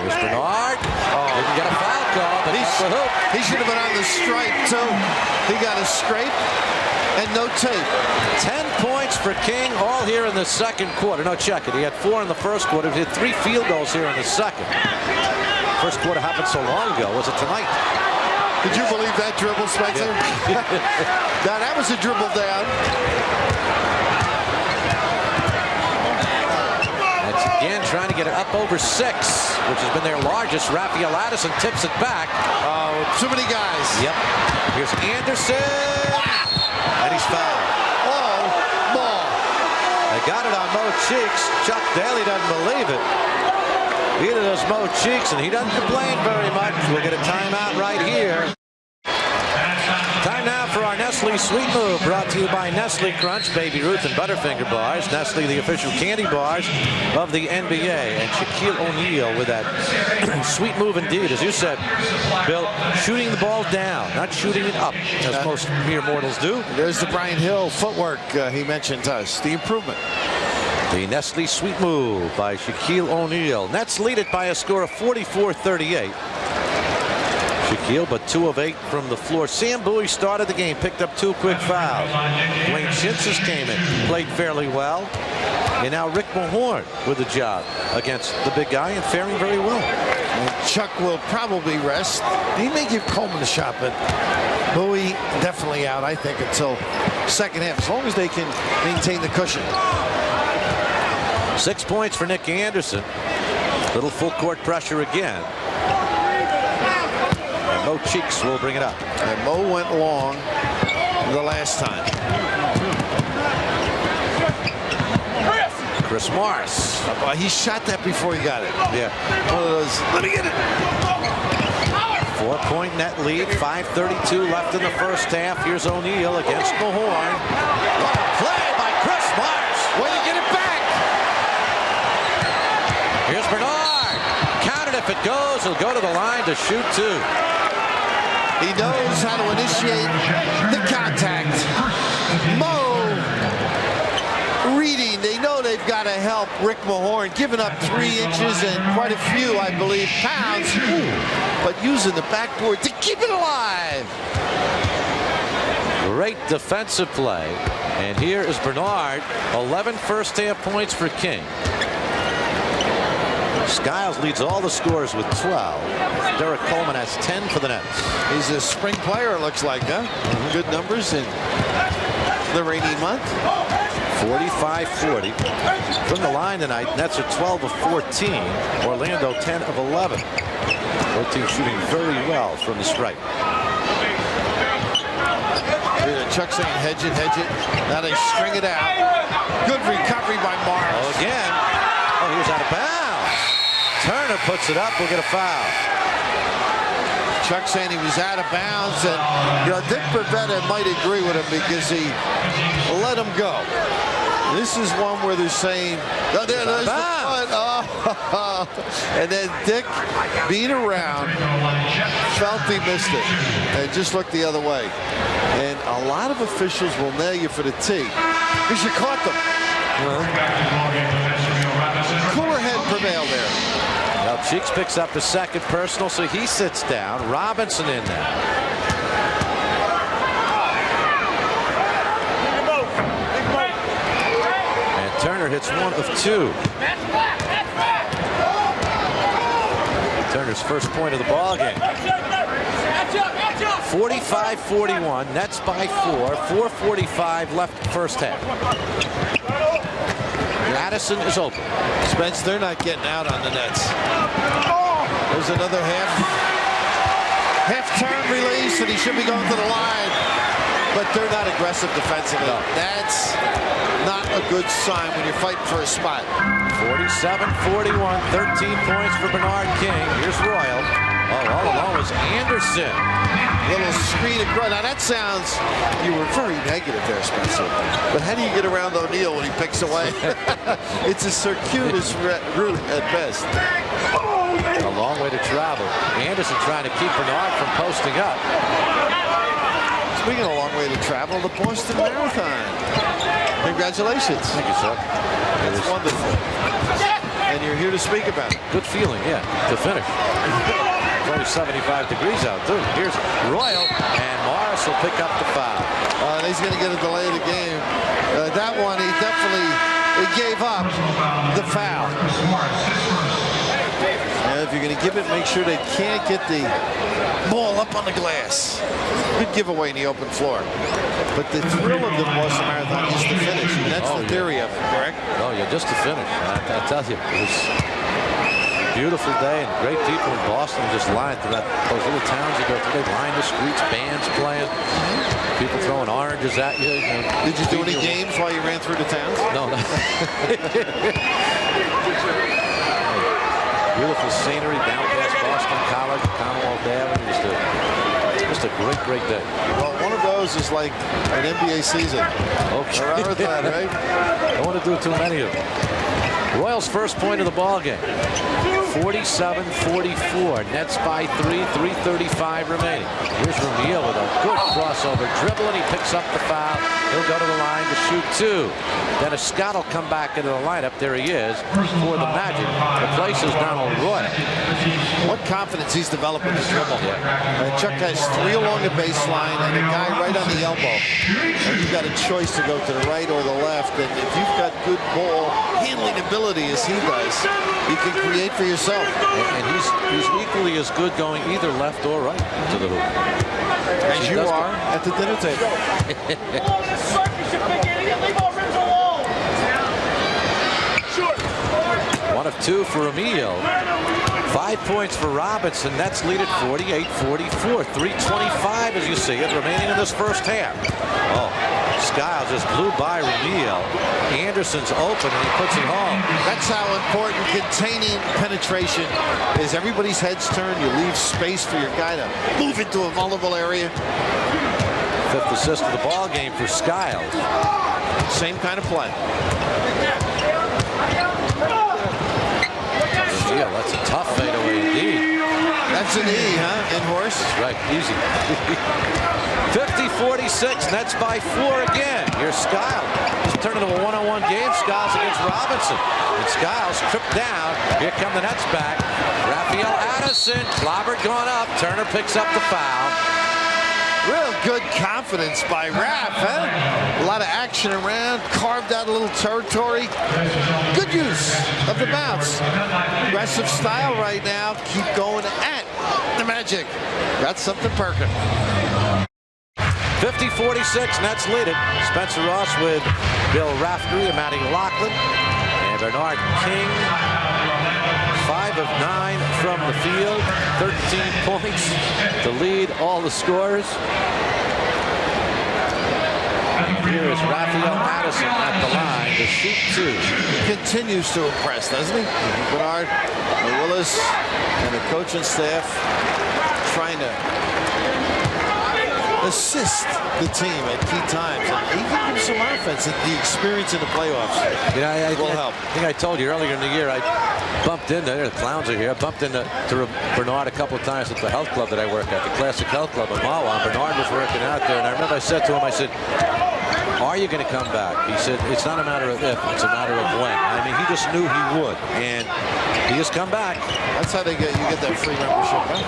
[SPEAKER 1] Here's Bernard. Didn't get a foul call, but
[SPEAKER 2] he should have been on the stripe, too. He got a scrape and no tape.
[SPEAKER 1] 10 points for King, all here in the second quarter. No, check it. He had 4 in the first quarter. He had 3 field goals here in the second. First quarter happened so long ago. Was it tonight?
[SPEAKER 2] Did you believe that dribble, Spencer? Yeah. Now, that was a dribble down.
[SPEAKER 1] That's again trying to get it up over 6, which has been their largest. Raphael Addison tips it back.
[SPEAKER 2] Oh, too many guys.
[SPEAKER 1] Yep. Here's Anderson. And he's fouled.
[SPEAKER 2] Oh, ball.
[SPEAKER 1] They got it on Mo Cheeks. Chuck Daly doesn't believe it. Either does Mo Cheeks, and he doesn't complain very much. We'll get a timeout right here. Time now for our Nestle Sweet Move, brought to you by Nestle Crunch, Baby Ruth, and Butterfinger Bars. Nestle, the official candy bars of the NBA. And Shaquille O'Neal with that sweet move indeed. As you said, Bill, shooting the ball down, not shooting it up, as most mere mortals do.
[SPEAKER 2] There's the Brian Hill footwork he mentioned to us, the improvement.
[SPEAKER 1] The Nestle Sweet Move by Shaquille O'Neal. Nets lead it by a score of 44-38. Shaquille, but 2 of 8 from the floor. Sam Bowie started the game, picked up 2 quick fouls. Dwayne Chintzes came in, played fairly well. And now Rick Mahorn with the job against the big guy and faring very well.
[SPEAKER 2] And Chuck will probably rest. He may give Coleman a shot, but Bowie definitely out, I think, until second half, as long as they can maintain the cushion.
[SPEAKER 1] 6 points for Nick Anderson. Little full court pressure again. And Mo Cheeks will bring it up.
[SPEAKER 2] And Mo went long the last time.
[SPEAKER 1] Chris Morris.
[SPEAKER 2] He shot that before he got it.
[SPEAKER 1] Yeah.
[SPEAKER 2] One of those. Let me get it.
[SPEAKER 1] 4-point net lead. 5:32 left in the first half. Here's O'Neal against Mahorn. What a play by Chris Morris.
[SPEAKER 2] Way to get it back.
[SPEAKER 1] Here's Bernard. Count it if it goes. He'll go to the line to shoot two.
[SPEAKER 2] He knows how to initiate the contact. Mo reading. They know they've got to help Rick Mahorn, giving up 3 inches and quite a few, I believe, pounds. But using the backboard to keep it alive.
[SPEAKER 1] Great defensive play. And here is Bernard. 11 first half points for King. Skiles leads all the scores with 12. Derek Coleman has 10 for the Nets.
[SPEAKER 2] He's a spring player, it looks like, huh? Good numbers in the rainy month.
[SPEAKER 1] 45-40. From the line tonight, Nets are 12 of 14. Orlando 10 of 11. Both teams shooting very well from the stripe.
[SPEAKER 2] Chuck saying hedge it, hedge it. Now they string it out. Good recovery by Morris.
[SPEAKER 1] Oh, again. Oh, he was out of bounds. Turner puts it up. We'll get a foul.
[SPEAKER 2] Chuck saying he was out of bounds, and Dick Bavetta might agree with him because he let him go. This is one where they're saying, oh, there's the punt. Oh. And then Dick, being around, felt he missed it and just looked the other way. And a lot of officials will nail you for the tee because you caught them. Cooler head prevailed there.
[SPEAKER 1] Well, Cheeks picks up the second personal, so he sits down. Robinson in there. And Turner hits 1 of 2. Turner's first point of the ball game. 45-41. Nets by 4. 4:45 left first half. Addison is open.
[SPEAKER 2] Spence, they're not getting out on the Nets. There's another half-turn release, and he should be going to the line. But they're not aggressive defensively. No. That's not a good sign when you're fighting for a spot.
[SPEAKER 1] 47-41. 13 points for Bernard King. Here's Royal. Oh, all along was Anderson.
[SPEAKER 2] Little screen across. Now that sounds, you were very negative there, Spencer. But how do you get around O'Neal when he picks away? It's a circuitous route at best.
[SPEAKER 1] A long way to travel. Anderson trying to keep Bernard from posting up.
[SPEAKER 2] Speaking of a long way to travel, the Boston Marathon. Congratulations.
[SPEAKER 1] Thank you, sir.
[SPEAKER 2] It's wonderful. And you're here to speak about it.
[SPEAKER 1] Good feeling, yeah, to finish. It's only 75 degrees out, too. Here's Royal, and Morris will pick up the foul.
[SPEAKER 2] And he's going to get a delay of the game. That one, he gave up the foul. Now, if you're going to give it, make sure they can't get the ball up on the glass. Good giveaway in the open floor. But the thrill of the Boston Marathon is to finish. And that's the theory of it, correct?
[SPEAKER 1] Oh, yeah, just to finish. I tell you, it was a beautiful day, and great people in Boston just lined through those little towns you go through. They lined the streets, bands playing, people throwing oranges at you.
[SPEAKER 2] Did you do any games while you ran through the towns?
[SPEAKER 1] No. Beautiful scenery down past Boston College, Commonwealth Avenue. Just a great, great day.
[SPEAKER 2] Well, one of those is like an NBA season.
[SPEAKER 1] Okay.
[SPEAKER 2] Marathon, right?
[SPEAKER 1] Don't want to do too many of them. Royals' first point of the ball game. 47-44. Nets by 3. 3:35 remaining. Here's O'Neal with a good crossover dribble, and he picks up the foul. He'll go to the line to shoot 2. Dennis Scott will come back into the lineup. There he is for the Magic. Replaces Donald Royal.
[SPEAKER 2] What confidence he's developed with the dribble. Yeah. Chuck has 3 along the baseline and a guy right on the elbow. And you've got a choice to go to the right or the left. And if you've got good ball handling ability as he does, you can create for yourself.
[SPEAKER 1] And he's equally as good going either left or right to the hoop.
[SPEAKER 2] As you are at the dinner table.
[SPEAKER 1] 1 of 2 for O'Neal. 5 points for Robinson. Nets lead at 48-44. 3:25 as you see it remaining in this first half. Oh, Skiles just blew by O'Neal. Anderson's open and he puts it home.
[SPEAKER 2] That's how important containing penetration is. Everybody's heads turn. You leave space for your guy to move into a vulnerable area.
[SPEAKER 1] 5th assist of the ball game for Skiles.
[SPEAKER 2] Same kind of play.
[SPEAKER 1] Yeah, that's a tough fadeaway indeed.
[SPEAKER 2] That's an E, huh? In horse.
[SPEAKER 1] Right, easy. 50-46. Nets by 4 again. Here's Skiles. It's turned into a one-on-one game. Skiles against Robinson. And Skiles tripped down. Here come the Nets back. Raphael Addison. Clobbered going up. Turner picks up the foul.
[SPEAKER 2] Real good confidence by Raph, huh? A lot of action around, carved out a little territory. Good use of the bounce. Aggressive style right now. Keep going at the Magic. Got something perking.
[SPEAKER 1] 50-46. Nets lead it. Spencer Ross with Bill Raftery and Matty Lachlan. And Bernard King. 5 of 9 from the field, 13 points to lead all the scorers. Here is Raphael Addison at the line to shoot 2.
[SPEAKER 2] He continues to impress, doesn't he? Bernard, Willis, and the coaching staff trying to assist the team at key times. And he can give some offense and the experience in the playoffs.
[SPEAKER 1] Yeah,
[SPEAKER 2] will help.
[SPEAKER 1] I think I told you earlier in the year, I bumped into, the clowns are here, bumped into Bernard a couple of times at the health club that I work at, the Classic Health Club in Mawa. Bernard was working out there, and I remember I said to him, I said, are you going to come back? He said, it's not a matter of if, it's a matter of when. I mean, he just knew he would, and he has come back.
[SPEAKER 2] That's how you get that free membership, huh?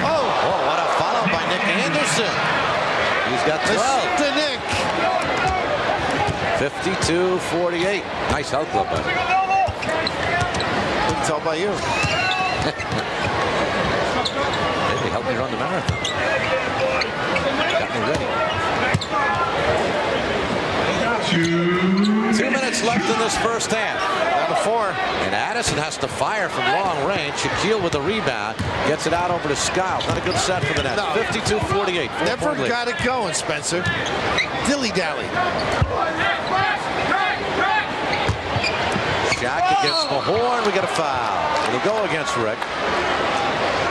[SPEAKER 1] Oh, what a follow by Nick Anderson. He's got 12.
[SPEAKER 2] To Nick.
[SPEAKER 1] 52-48. Nice health club, buddy.
[SPEAKER 2] Couldn't tell by you.
[SPEAKER 1] Maybe helped me run the marathon. Got me ready. 2 minutes left in this first half.
[SPEAKER 2] Down to 4.
[SPEAKER 1] And Addison has to fire from long range. Shaquille with the rebound. Gets it out over to Skiles. Not a good set for the Nets. No. 52-48.
[SPEAKER 2] Never got it going, Spencer. Dilly-dally.
[SPEAKER 1] Shaq against Mahorn. We get a foul. It'll go against Rick.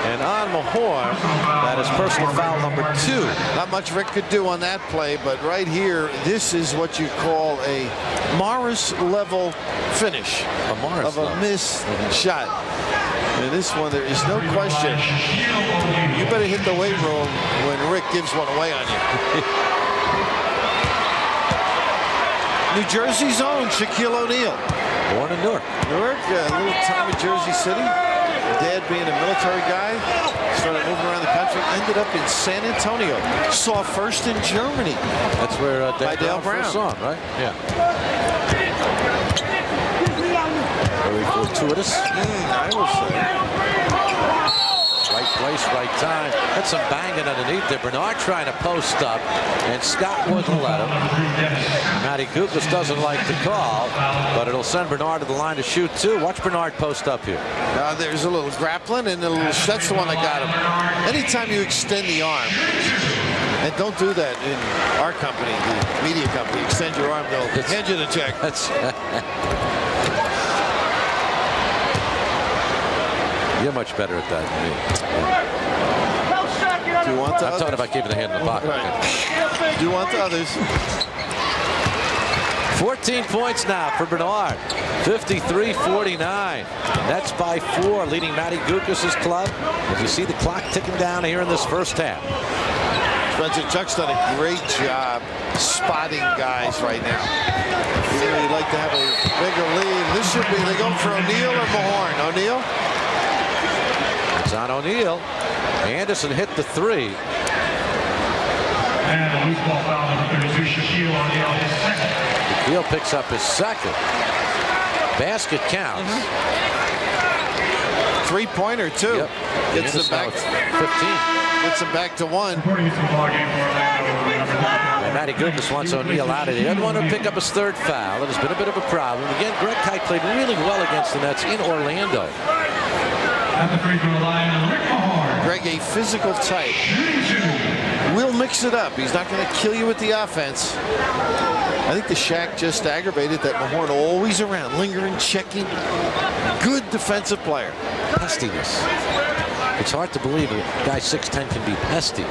[SPEAKER 1] And on Mahorn, that is personal foul number 2.
[SPEAKER 2] Not much Rick could do on that play, but right here, this is what you call a Morris-level finish of a missed shot. And this one, there is no question. You better hit the weight room when Rick gives one away on you. New Jersey's own Shaquille O'Neal.
[SPEAKER 1] Born in Newark.
[SPEAKER 2] Newark, a little town in Jersey City. Dad being a military guy, started moving around the country, ended up in San Antonio. Saw first in Germany.
[SPEAKER 1] That's where Dale Brown saw him, right? Yeah. Very fortuitous.
[SPEAKER 2] I will say.
[SPEAKER 1] Right place, right time. Had some banging underneath there. Bernard trying to post up, and Scott wouldn't let him. Matty Gukas doesn't like the call, but it'll send Bernard to the line to shoot 2. Watch Bernard post up here.
[SPEAKER 2] There's a little grappling, and that's the one that got him. Anytime you extend the arm, and don't do that in our company, the media company, extend your arm, they'll hand you the check.
[SPEAKER 1] You're much better at that than me.
[SPEAKER 2] Do you want to
[SPEAKER 1] I'm talking about keeping the hand in the pocket.
[SPEAKER 2] Right. Okay. Do you want the others?
[SPEAKER 1] 14 points now for Bernard. 53-49. Nets by 4, leading Matty Gukas' club. As you see the clock ticking down here in this first half.
[SPEAKER 2] Spencer, Chuck's done a great job spotting guys right now. You'd like to have a bigger lead. This should be, they go for O'Neal or Mahorn? O'Neal?
[SPEAKER 1] It's on O'Neal. Anderson hit the 3.
[SPEAKER 4] And the loose ball foul number 32, Shaquille O'Neal, his second.
[SPEAKER 1] Shaquille picks up his second. Basket counts.
[SPEAKER 2] 3-pointer, too.
[SPEAKER 1] Yep.
[SPEAKER 2] Gets them back.
[SPEAKER 1] 15.
[SPEAKER 2] Gets them back to 1.
[SPEAKER 1] And Matty Gukas wants O'Neal out of there. He doesn't want to pick up his 3rd foul. It has been a bit of a problem. Again, Greg Kite played really well against the Nets in Orlando.
[SPEAKER 4] At the free throw line, Rick Mahorn.
[SPEAKER 2] Greg, a physical type. Will mix it up. He's not going to kill you with the offense. I think the Shaq just aggravated that Mahorn always around, lingering, checking. Good defensive player.
[SPEAKER 1] Pestiness. It's hard to believe a guy 6'10" can be pesty,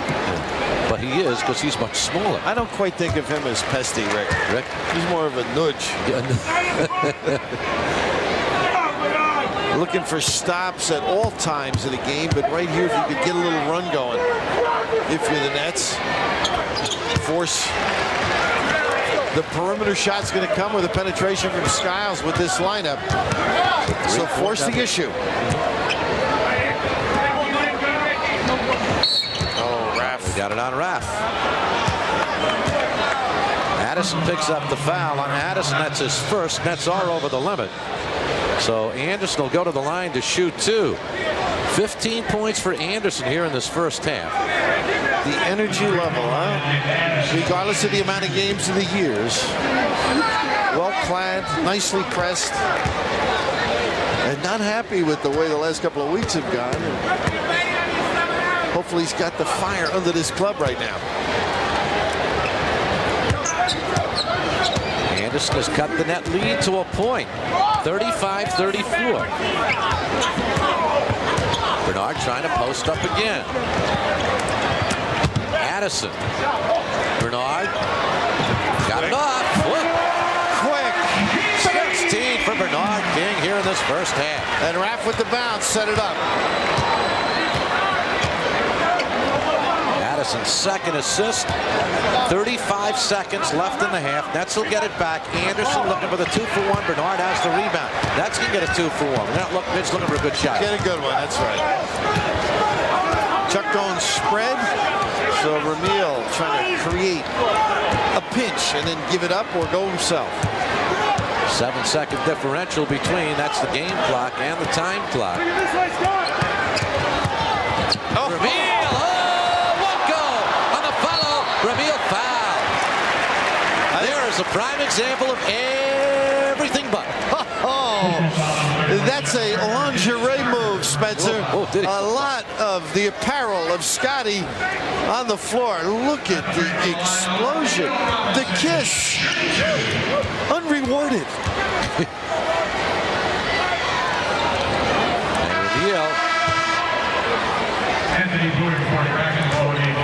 [SPEAKER 1] but he is because he's much smaller.
[SPEAKER 2] I don't quite think of him as pesty, Rick. He's more of a nudge. Looking for stops at all times in the game, but right here, if you could get a little run going, if you're the Nets, force the perimeter shot's going to come with a penetration from Skiles with this lineup. So force the issue. Oh, Raff.
[SPEAKER 1] Got it on Raff. Addison picks up the foul on Addison. That's his first. Nets are over the limit. So Anderson will go to the line to shoot 2. 15 points for Anderson here in this first half.
[SPEAKER 2] The energy level, huh? Regardless of the amount of games of the years. Well clad, nicely pressed. And not happy with the way the last couple of weeks have gone. Hopefully he's got the fire under this club right now.
[SPEAKER 1] Anderson has cut the net lead to a point. 35-34. Bernard trying to post up again. Addison. Bernard. Got it off.
[SPEAKER 2] Quick.
[SPEAKER 1] 16 for Bernard King here in this first half.
[SPEAKER 2] And Raff with the bounce set it up.
[SPEAKER 1] Addison's second assist. 35 seconds left in the half. Nets will get it back. Anderson looking for the 2-for-1. Bernard has the rebound. Nets can get a 2-for-1. Mitch looking for a good shot.
[SPEAKER 2] Get a good one. That's right. Chuck going spread. So Ramil trying to create a pinch and then give it up or go himself.
[SPEAKER 1] 7-second differential between. That's the game clock and the time clock.
[SPEAKER 2] Oh.
[SPEAKER 1] Ramil. Ramil foul. There is a prime example of everything but.
[SPEAKER 2] Oh, that's a lingerie move, Spencer. A lot of the apparel of Scotty on the floor. Look at the explosion. The kiss. Unrewarded.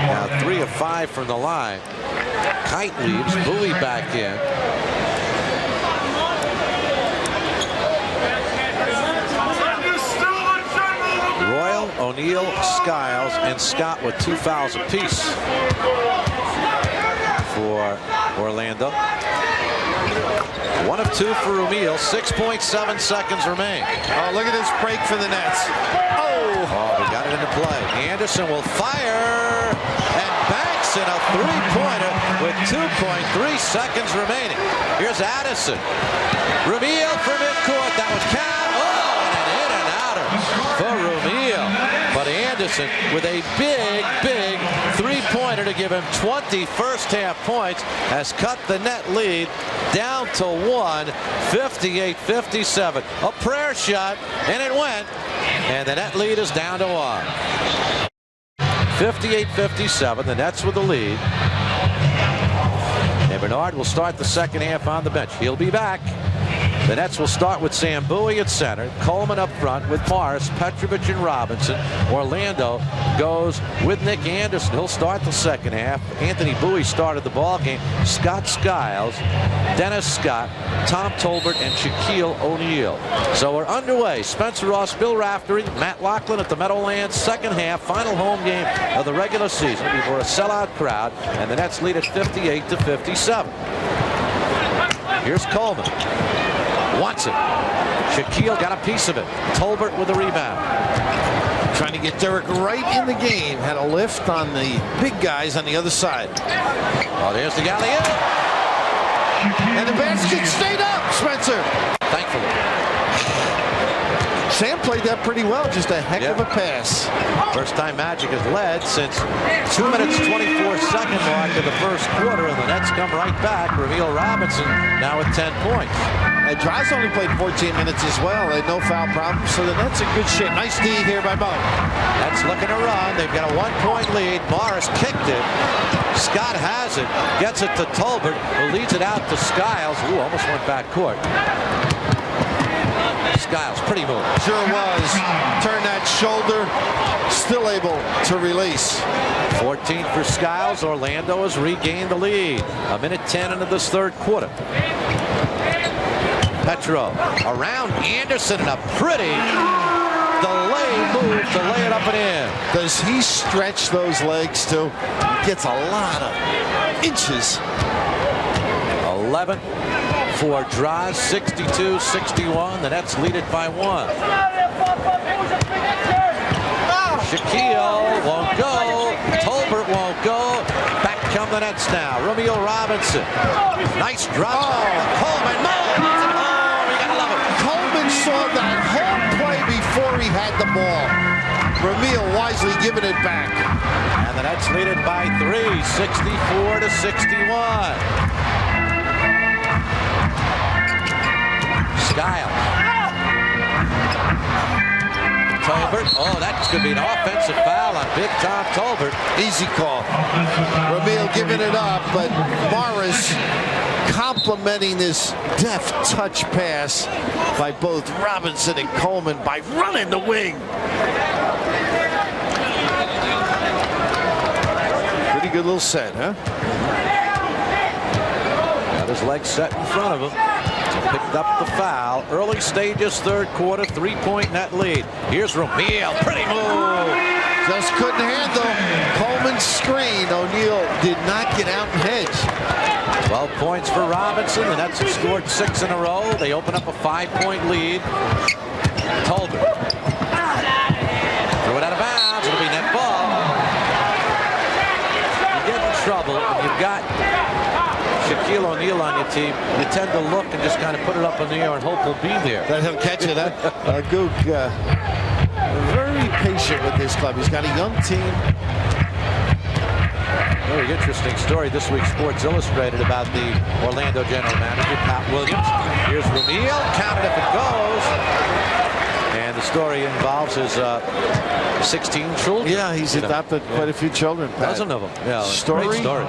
[SPEAKER 1] Now 3 of 5 from the line. Kite leaves. Bowie back in. Royal, O'Neal, Skiles, and Scott with 2 fouls apiece for Orlando. 1 of 2 for O'Neal. 6.7 seconds remain.
[SPEAKER 2] Oh, look at this break for the Nets.
[SPEAKER 1] Oh, we got it into play. Anderson will fire and banks in a 3-pointer with 2.3 seconds remaining. Here's Addison. Ramil for midcourt. That would count. Oh, and an in-and-outer for Ramil. But Anderson with a big 3-pointer to give him 20 first-half points has cut the net lead down to 1, 58-57. A prayer shot, and it went. And the net lead is down to 1. 58-57. The Nets with the lead. And Bernard will start the second half on the bench. He'll be back. The Nets will start with Sam Bowie at center, Coleman up front with Morris, Petrovic, and Robinson. Orlando goes with Nick Anderson. He'll start the second half. Anthony Bowie started the ball game. Scott Skiles, Dennis Scott, Tom Tolbert, and Shaquille O'Neal. So we're underway. Spencer Ross, Bill Raftery, Matt Loughlin at the Meadowlands. Second half, final home game of the regular season before a sellout crowd, and the Nets lead at 58-57. Here's Coleman. Wants it. Shaquille got a piece of it. Tolbert with the rebound.
[SPEAKER 2] Trying to get Derek right in the game. Had a lift on the big guys on the other side.
[SPEAKER 1] Oh, there's the alley-oop.
[SPEAKER 2] And the basket stayed up, Spencer.
[SPEAKER 1] Thankfully.
[SPEAKER 2] Sam played that pretty well. Just a heck of a pass.
[SPEAKER 1] First time Magic has led since 2 minutes 24-second mark of the first quarter, and the Nets come right back. Ramil Robinson now with 10 points.
[SPEAKER 2] And Draws only played 14 minutes as well, and no foul problem, so the Nets in good shape. Nice D here by Bo.
[SPEAKER 1] Nets looking to run. They've got a 1-point lead. Morris kicked it. Scott has it. Gets it to Tolbert, who leads it out to Skiles. Ooh, almost went back court. Skiles, pretty move.
[SPEAKER 2] Sure was. Turn that shoulder. Still able to release.
[SPEAKER 1] 14 for Skiles. Orlando has regained the lead. 1:10 into this third quarter. Petro around Anderson, and a pretty delay move to lay it up and in.
[SPEAKER 2] Does he stretch those legs too? Gets a lot of inches.
[SPEAKER 1] 11 for Draws, 62-61. The Nets lead it by 1. Shaquille won't go. Tolbert won't go. Back come the Nets now. Ramil Robinson. Nice drop. Coleman.
[SPEAKER 2] Saw that whole play before he had the ball. Ramil wisely giving it back.
[SPEAKER 1] And the Nets lead it by 3, 64-61. Skiles. Tolbert. Oh, that's going to be an offensive foul on Big Tom Tolbert.
[SPEAKER 2] Easy call. Ramil giving it up, but Morris complimenting this deft touch pass by both Robinson and Coleman by running the wing. Pretty good little set, huh?
[SPEAKER 1] Got his legs set in front of him. Picked up the foul. Early stages, third quarter, 3-point net lead. Here's Ramil. Pretty move.
[SPEAKER 2] Just couldn't handle Coleman's screen. O'Neal did not get out and hedge.
[SPEAKER 1] 12 points for Robinson. The Nets have scored 6 in a row. They open up a 5-point lead. Tolbert. Threw it out of bounds. It'll be net ball. You get in trouble when you've got Shaquille O'Neal on your team. You tend to look and just kind of put it up in the air and hope he'll be there.
[SPEAKER 2] Let him catch it. Gook, very patient with this club. He's got a young team.
[SPEAKER 1] Very interesting story this week, Sports Illustrated, about the Orlando general manager, Pat Williams. Here's Ramil, counted if it goes. And the story involves his 16 children.
[SPEAKER 2] Yeah, he's adopted quite a few children, Pat.
[SPEAKER 1] Dozen of them. Yeah,
[SPEAKER 2] story.
[SPEAKER 1] Great story.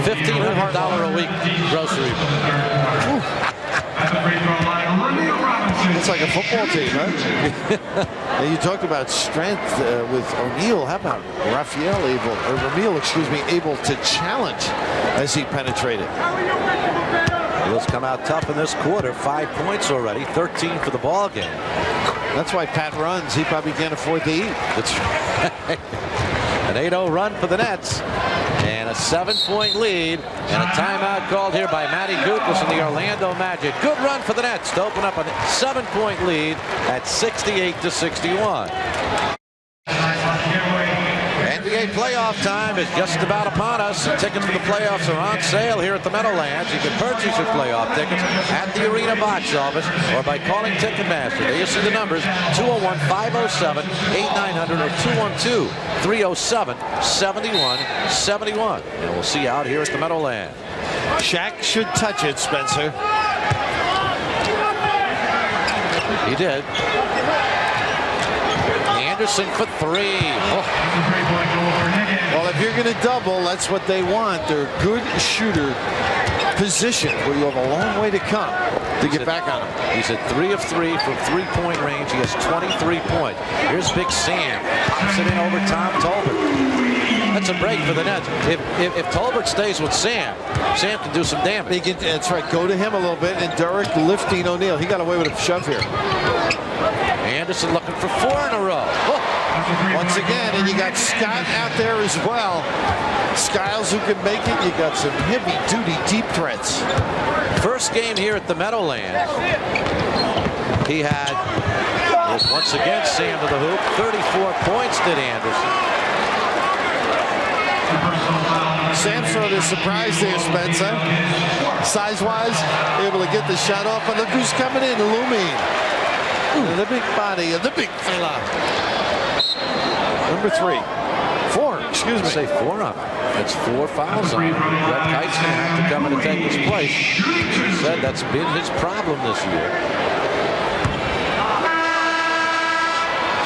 [SPEAKER 1] $1,500 a week grocery bill.
[SPEAKER 2] It's like a football team, huh? And you talked about strength with O'Neal. How about Ramil, able to challenge as he penetrated?
[SPEAKER 1] He'll come out tough in this quarter. 5 points already, 13 for the ball game.
[SPEAKER 2] That's why Pat runs. He probably can't afford to eat.
[SPEAKER 1] That's right. An 8-0 run for the Nets. And a 7-point lead, and a timeout called here by Matty Gutelis and the Orlando Magic. Good run for the Nets to open up a 7-point lead at 68-61. NBA playoff time is just about upon us. Tickets for the playoffs are on sale here at the Meadowlands. You can purchase your playoff tickets at the arena box office or by calling Ticketmaster. There you see the numbers: 201-507-8900 or 212-307-7171. And we'll see you out here at the Meadowlands.
[SPEAKER 2] Shaq should touch it, Spencer.
[SPEAKER 1] He did. Anderson for 3. Oh.
[SPEAKER 2] Well, if you're going to double, that's what they want. They're a good shooter position where you have a long way to come to get back on him.
[SPEAKER 1] He's at 3 of 3 from 3-point range. He has 23 points. Here's Big Sam. Pops it in over Tom Tolbert. That's a break for the Nets. If Tolbert stays with Sam, Sam can do some damage.
[SPEAKER 2] That's right. Go to him a little bit. And Derek lifting O'Neal. He got away with a shove here.
[SPEAKER 1] Anderson looking for 4 in a row. Oh.
[SPEAKER 2] Once again, and you got Scott out there as well. Skiles who can make it. You got some heavy-duty deep threats.
[SPEAKER 1] First game here at the Meadowlands. He had, once again, Sam to the hoop. 34 points did Anderson.
[SPEAKER 2] Sam sort of surprised there, Spencer. Size-wise, able to get the shot off. And look who's coming in, looming. The big body of the big fella. Number 3. 4, excuse me.
[SPEAKER 1] Say 4 on him. That's 4 fouls on him. Greg Kite's going to have to come in and take his place. He said that's been his problem this year.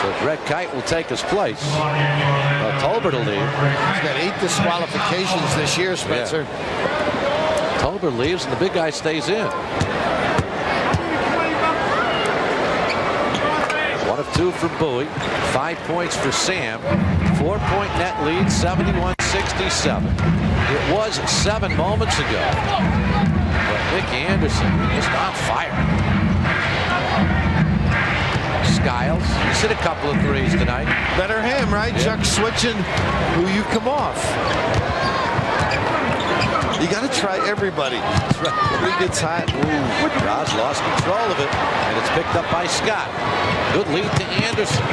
[SPEAKER 1] So Greg Kite will take his place. Tolbert will leave.
[SPEAKER 2] He's got 8 disqualifications this year, Spencer.
[SPEAKER 1] Yeah. Tolbert leaves and the big guy stays in. 1 of 2 for Bowie. 5 points for Sam. 4-point net lead, 71-67. It was 7 moments ago. But Nick Anderson is on fire. Skiles, he's hit a couple of threes tonight.
[SPEAKER 2] Better him, right? Yeah. Chuck switching who you come off. You got to try everybody. That's right. Everybody gets hot.
[SPEAKER 1] Ross lost control of it, and it's picked up by Scott. Good lead to Anderson.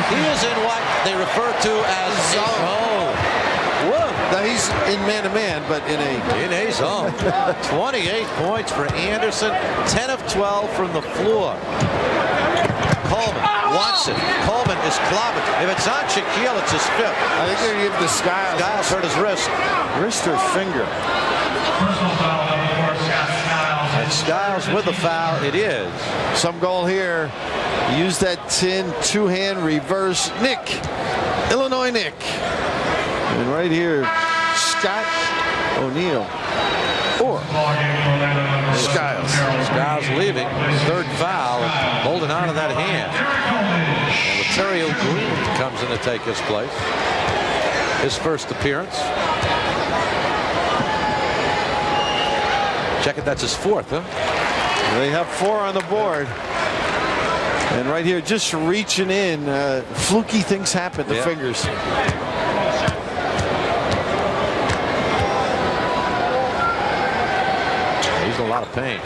[SPEAKER 1] He is in what they refer to as zone. Whoa.
[SPEAKER 2] Now he's in man-to-man, but in a
[SPEAKER 1] zone. 28 points for Anderson. 10 of 12 from the floor. Coleman wants it. Coleman is clobbered. If it's on Shaquille, it's his 5th.
[SPEAKER 2] I think they're going to give the Skiles.
[SPEAKER 1] Skiles hurt his wrist.
[SPEAKER 2] Wrist or finger?
[SPEAKER 4] Personal foul number 4, Scott Skiles.
[SPEAKER 1] And Skiles with the foul. It is.
[SPEAKER 2] Some goal here. Use that tin 2-hand reverse. Nick. Illinois Nick. And right here, Scott O'Neal. Or Skiles.
[SPEAKER 1] Skiles leaving. 3rd foul. Holding on to that hand. And Laterio Green comes in to take his place. His first appearance. Check it, that's his 4th, huh?
[SPEAKER 2] They have 4 on the board. And right here, just reaching in, fluky things happen to fingers.
[SPEAKER 1] He's in a lot of pain.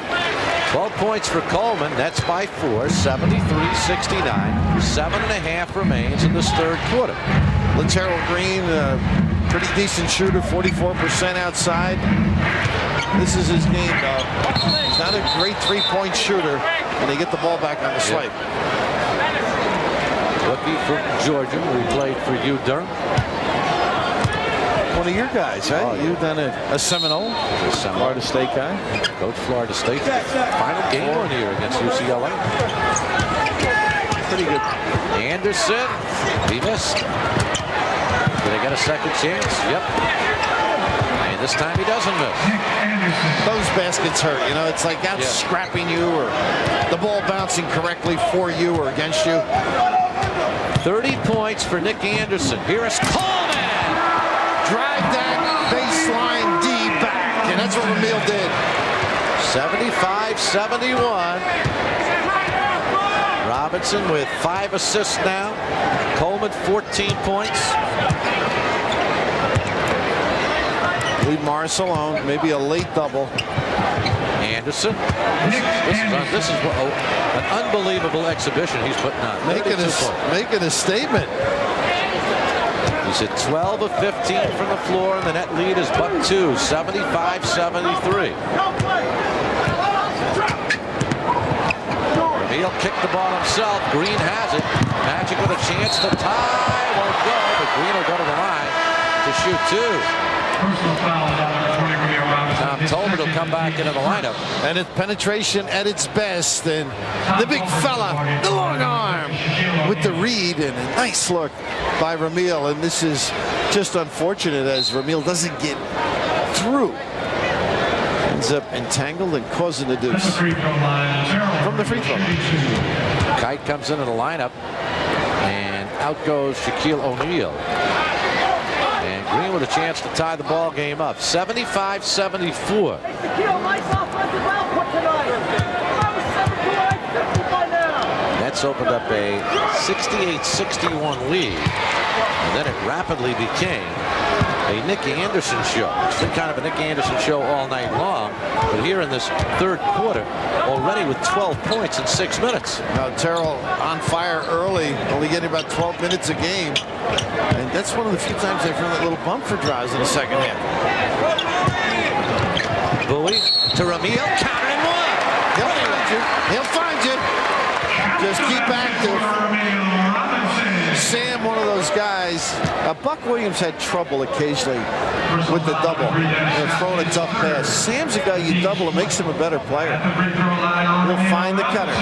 [SPEAKER 1] 12 points for Coleman. That's by 4, 73-69. 7.5 remains in this 3rd quarter.
[SPEAKER 2] Lateral Green, pretty decent shooter, 44% outside. This is his game, though. He's not a great 3-point shooter, and they get the ball back on the swipe.
[SPEAKER 1] Rookie from Georgia, who played for UDurham.
[SPEAKER 2] One of your guys, right?
[SPEAKER 1] Oh, yeah.
[SPEAKER 2] You've done a Seminole, Florida State guy.
[SPEAKER 1] Coach Florida State. Final game on here against UCLA.
[SPEAKER 2] Pretty good.
[SPEAKER 1] Anderson, he missed. Did they get a second chance? Yep. And this time he doesn't miss.
[SPEAKER 2] Those baskets hurt. You know, it's like out scrapping you, or the ball bouncing correctly for you or against you.
[SPEAKER 1] 30 points for Nick Anderson. Here is Coleman.
[SPEAKER 2] Drive that baseline D back, and that's what O'Neal did.
[SPEAKER 1] 75-71. Robinson with 5 assists now. Coleman 14 points.
[SPEAKER 2] Leave Morris alone. Maybe a late double.
[SPEAKER 1] Anderson. This is an unbelievable exhibition he's putting on.
[SPEAKER 2] Making a statement.
[SPEAKER 1] He's at 12 of 15 from the floor, and the net lead is but 2, 75-73. O'Neal kicked the ball himself. Green has it. Magic with a chance to tie. Won't go, but Green will go to the line to shoot 2. Tom Tolbert will come back into the lineup.
[SPEAKER 2] And it's penetration at its best. And the big fella, the long arm, with the read, and a nice look by O'Neal. And this is just unfortunate as O'Neal doesn't get through. Ends up entangled and causing the deuce. From the free throw line.
[SPEAKER 1] Kite comes into the lineup. And out goes Shaquille O'Neal. And Green with a chance to tie the ball game up. 75-74. Nets opened up a 68-61 lead. And then it rapidly became a Nick Anderson show. It's been kind of a Nick Anderson show all night long. But here in this 3rd quarter, already with 12 points in 6 minutes.
[SPEAKER 2] Now Terrell on fire early, only getting about 12 minutes a game. And that's one of the few times they've run that little bump for drives in the second half.
[SPEAKER 1] Bowie to O'Neal, counter and one.
[SPEAKER 2] you. He'll find you. Just keep active. Sam, one of those guys. Buck Williams had trouble occasionally with the double and throwing a tough pass. Sam's a guy you double, it makes him a better player. He'll find the cutter.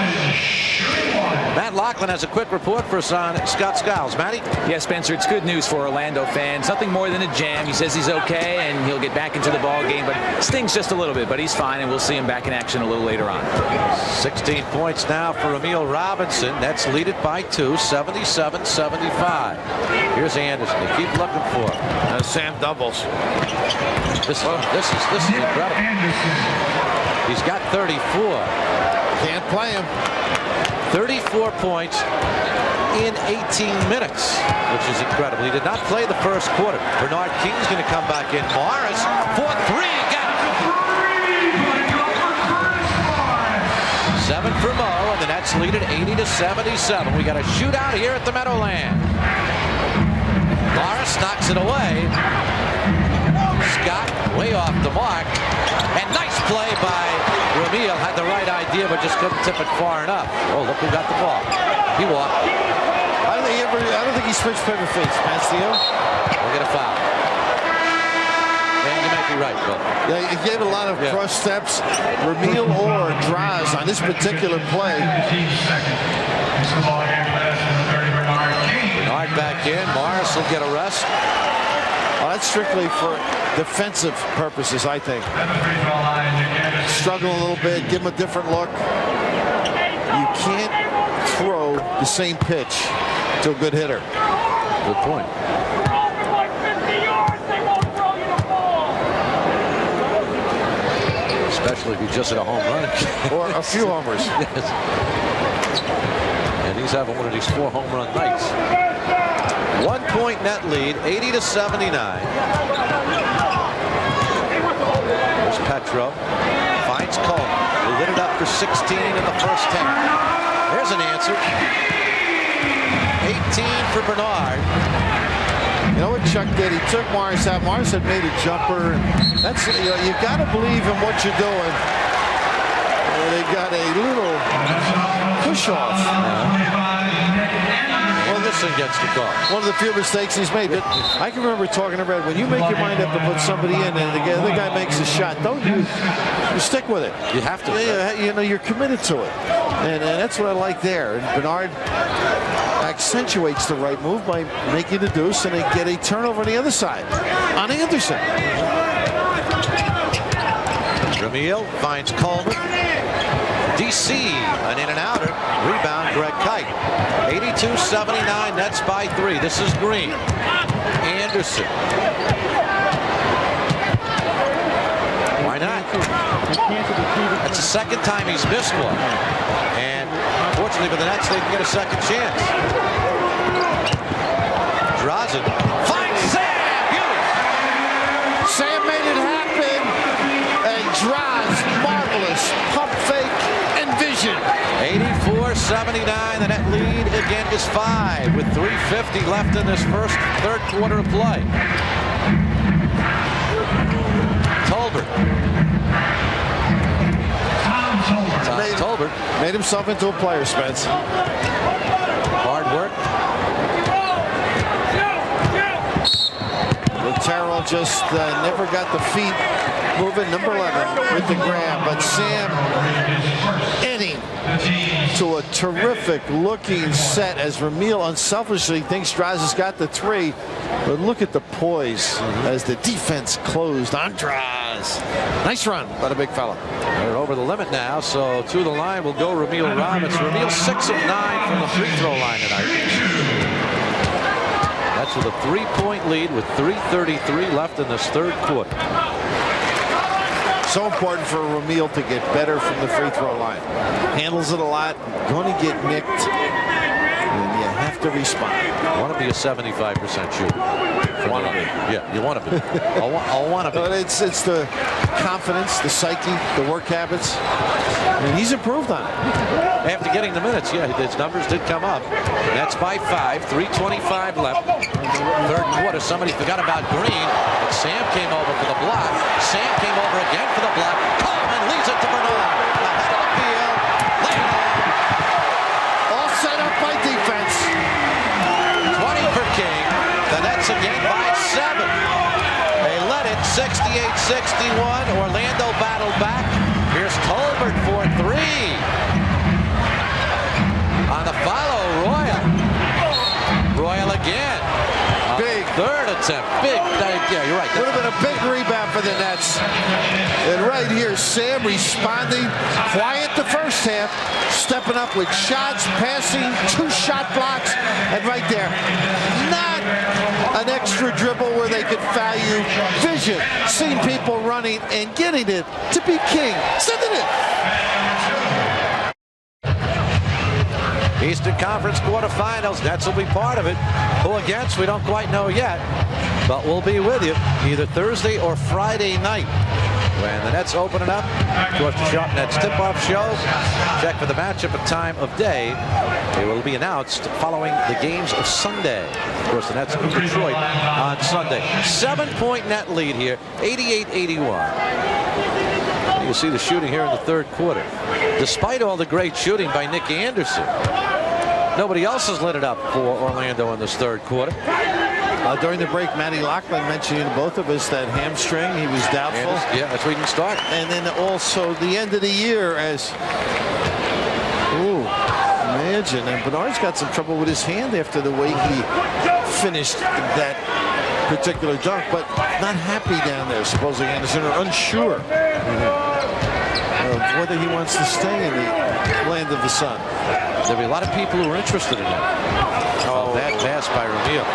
[SPEAKER 1] Matt Lachlan has a quick report for us on Scott Skiles. Matty?
[SPEAKER 5] Yeah, Spencer, it's good news for Orlando fans. Nothing more than a jam. He says he's okay and he'll get back into the ball game, but stings just a little bit, but he's fine, and we'll see him back in action a little later on.
[SPEAKER 1] 16 points now for Emil Robinson. Nets lead it by 2, 77-75. Here's Anderson. They keep looking for him.
[SPEAKER 2] Sam doubles.
[SPEAKER 1] This is incredible. He's got 34.
[SPEAKER 2] Can't play him.
[SPEAKER 1] 34 points in 18 minutes, which is incredible. He did not play the first quarter. Bernard King's going to come back in. Morris for 3. Got it. 7 for Mo, and the Nets lead it 80-77. We got a shootout here at the Meadowland. Morris knocks it away. Scott way off the mark. And nice play by Ramil. Had the right idea, but just couldn't tip it far enough. Oh, look who got the ball. He walked.
[SPEAKER 2] I don't think he switched paper fakes, Pastillo.
[SPEAKER 1] We'll get a foul. Yeah, you might be right, Bill.
[SPEAKER 2] Yeah, he gave a lot of cross steps. Ramil or Draz on this particular play.
[SPEAKER 1] Bernard back in. Morris will get a rest.
[SPEAKER 2] Well, that's strictly for defensive purposes, I think. Struggle a little bit, give him a different look. You can't throw the same pitch to a good hitter.
[SPEAKER 1] Good point. Especially if you just hit a home run.
[SPEAKER 2] Or a few homers.
[SPEAKER 1] Yes. And he's having one of these 4 home run nights. 1 point net lead, 80-79. There's Petro. Finds Coleman. He lit it up for 16 in the first 10. There's an answer. 18 for Bernard.
[SPEAKER 2] You know what Chuck did? He took Morris out. Morris had made a jumper. That's, you got to believe in what you're doing. They got a little push off.
[SPEAKER 1] Well, this one gets the call.
[SPEAKER 2] One of the few mistakes he's made. But I can remember talking to Red, when you make your mind up to put somebody in and the other guy makes a shot, don't you stick with it.
[SPEAKER 1] You have to.
[SPEAKER 2] You know, you're committed to it. And that's what I like there. And Bernard accentuates the right move by making the deuce, and they get a turnover on the other side on Anderson.
[SPEAKER 1] Ramil finds Coleman. DC, an in and outer. Rebound, Greg Kite. 82-79, Nets by 3. This is Green. Anderson. Why not? That's the second time he's missed one. And fortunately for the Nets, they can get a second chance. Drazen finds Sam. Beauty.
[SPEAKER 2] Sam made it happen. And Draz, marvelous pump fake and vision.
[SPEAKER 1] 84-79. The net lead again is 5 with 3:50 left in this third quarter of play. Tolbert. Tolbert
[SPEAKER 2] made himself into a player, Spence.
[SPEAKER 1] Hard work.
[SPEAKER 2] Terrell just never got the feet moving. Number 11 with the grab, but Sam inning to a terrific looking set as Ramil unselfishly thinks Draz has got the 3, but look at the poise as the defense closed on Draz. Nice run by the big fella.
[SPEAKER 1] They're over the limit now, so to the line will go Ramil Robinson. Ramil 6 of 9 from the free throw line tonight. That's with a 3-point lead with 3:33 left in this third quarter.
[SPEAKER 2] So important for Ramil to get better from the free throw line. Handles it a lot, going to get nicked, and you have to respond.
[SPEAKER 1] You want to be a 75% shooter. Want to be. Yeah, you want to be. I'll want to be.
[SPEAKER 2] But it's the confidence, the psyche, the work habits. I mean, he's improved on it.
[SPEAKER 1] After getting the minutes, yeah, his numbers did come up. That's by 5, 3:25 left. Third quarter, somebody forgot about Green, but Sam came over for the block. Sam came over again for the block. Coleman leads it to Bernard. Ahead of the field. 68-61. Orlando battled back. Here's Tolbert for 3. On the follow, Royal again.
[SPEAKER 2] Big.
[SPEAKER 1] Third attempt. Big. Yeah, you're right.
[SPEAKER 2] Would have been a big rebound for the Nets. And right here, Sam responding. Quiet the first half. Stepping up with shots, passing, 2 shot blocks. And right there, not an extra dribble where they could foul you. Vision. Seeing people running and getting it to be king. Sending it.
[SPEAKER 1] Eastern Conference quarterfinals. Nets will be part of it. Who against? We don't quite know yet. But we'll be with you either Thursday or Friday night when the Nets open it up. Of course, the Sharp Nets tip-off show. Check for the matchup and time of day. It will be announced following the games of Sunday. Of course, the Nets in Detroit on Sunday. 7-point net lead here, 88-81. You see the shooting here in the third quarter. Despite all the great shooting by Nick Anderson, nobody else has lit it up for Orlando in this third quarter.
[SPEAKER 2] During the break, Matty Loughlin mentioning to both of us that hamstring, he was doubtful.
[SPEAKER 1] Yeah, that's where you can start.
[SPEAKER 2] And then also the end of the year as, imagine. And Bernard's got some trouble with his hand after the way he finished that particular dunk, but not happy down there, supposedly Anderson, or unsure of whether he wants to stay in the land of the sun.
[SPEAKER 1] There'll be a lot of people who are interested in that. Oh, bad pass by O'Neal.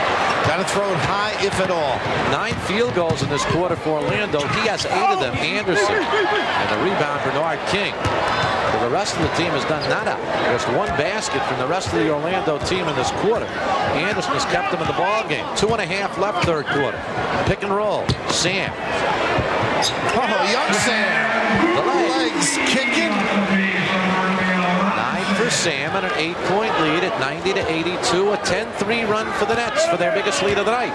[SPEAKER 2] Got to throw it high, if at all.
[SPEAKER 1] 9 field goals in this quarter for Orlando. He has 8 of them. Anderson. And the rebound, Bernard King. So the rest of the team has done nada. Just 1 basket from the rest of the Orlando team in this quarter. Anderson has kept them in the ball game. 2.5 left third quarter. Pick and roll. Sam.
[SPEAKER 2] Oh, young Sam.
[SPEAKER 1] The
[SPEAKER 2] legs kicking.
[SPEAKER 1] 9 for Sam and an 8-point lead at 90-82. A 10-3 run for the Nets for their biggest lead of the night.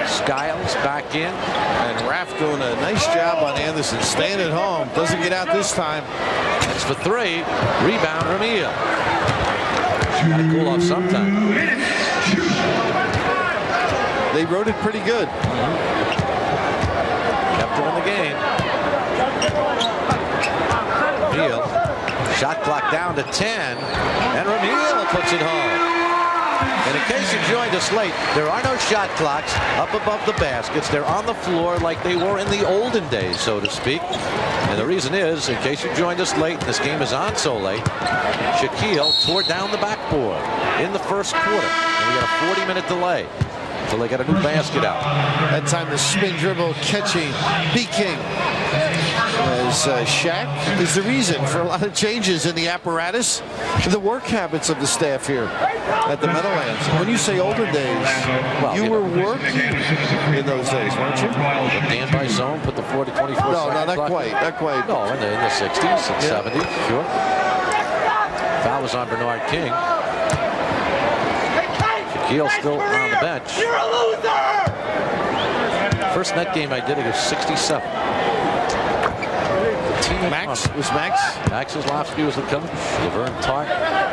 [SPEAKER 1] Skiles back in.
[SPEAKER 2] And Raff doing a nice job on Anderson. Staying at home. Doesn't get out this time.
[SPEAKER 1] That's for 3. Rebound, O'Neal. Got to cool off sometime.
[SPEAKER 2] They wrote it pretty good.
[SPEAKER 1] Kept them in the game. O'Neal. Shot clock down to 10. And O'Neal puts it home. And in case you joined us late, there are no shot clocks up above the baskets. They're on the floor like they were in the olden days, so to speak. And the reason is, in case you joined us late, this game is on so late, Shaquille tore down the backboard in the first quarter. And we got a 40-minute delay until they got a new basket out.
[SPEAKER 2] That time the spin dribble catching B-King. As Shaq is the reason for a lot of changes in the apparatus, the work habits of the staff here at the Meadowlands. When you say older days, well, you were working in those days, weren't you?
[SPEAKER 1] Dan by zone, put the 40-24
[SPEAKER 2] No, not quite. Not quite.
[SPEAKER 1] No, in the 60s and 70s, sure. Foul was on Bernard King. Shaquille still on the bench.
[SPEAKER 6] You're a loser!
[SPEAKER 1] First net game I did, it was 67.
[SPEAKER 2] Max was Max.
[SPEAKER 1] Max Kozlowski was the coach. Laverne Tart.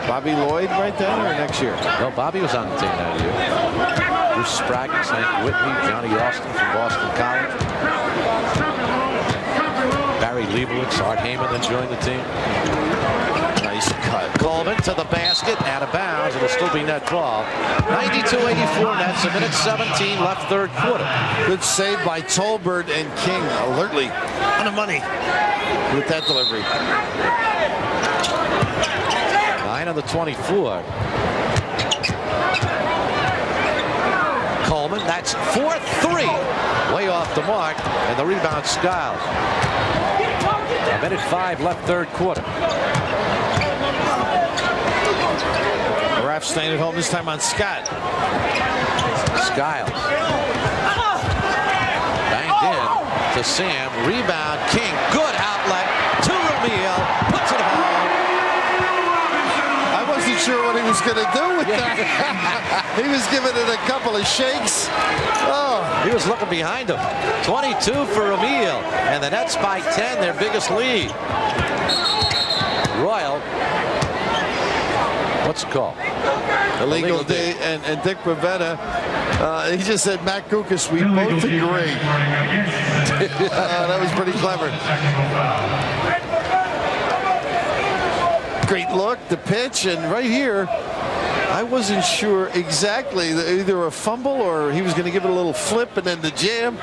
[SPEAKER 2] Bobby Lloyd right then, or next year?
[SPEAKER 1] No, Bobby was on the team that year. Bruce Spraggins, Hank Whitney, Johnny Austin from Boston College. Barry Leibowitz, Art Heyman then joined the team. Nice cut. Coleman to the basket, out of bounds. It'll still be net ball. 92-84 Nets, a minute 17 left third quarter.
[SPEAKER 2] Good save by Tolbert and King alertly on the money with that delivery.
[SPEAKER 1] 9 of the 24. Coleman, that's 4-3. Way off the mark, and the rebound Skiles. A minute 5 left third quarter.
[SPEAKER 2] Raff staying at home this time on Scott.
[SPEAKER 1] Skiles. Banged in to Sam. Rebound, King. Good outlet to O'Neal. Puts it home.
[SPEAKER 2] I wasn't sure what he was going to do with that. He was giving it a couple of shakes. Oh.
[SPEAKER 1] He was looking behind him. 22 for O'Neal. And the Nets by 10, their biggest lead. Royal. What's the call?
[SPEAKER 2] Illegal D. And Dick Bavetta, he just said, Matt Kukas, we both agree. That was pretty clever. Great look, the pitch, and right here, I wasn't sure exactly, either a fumble or he was going to give it a little flip and then the jam.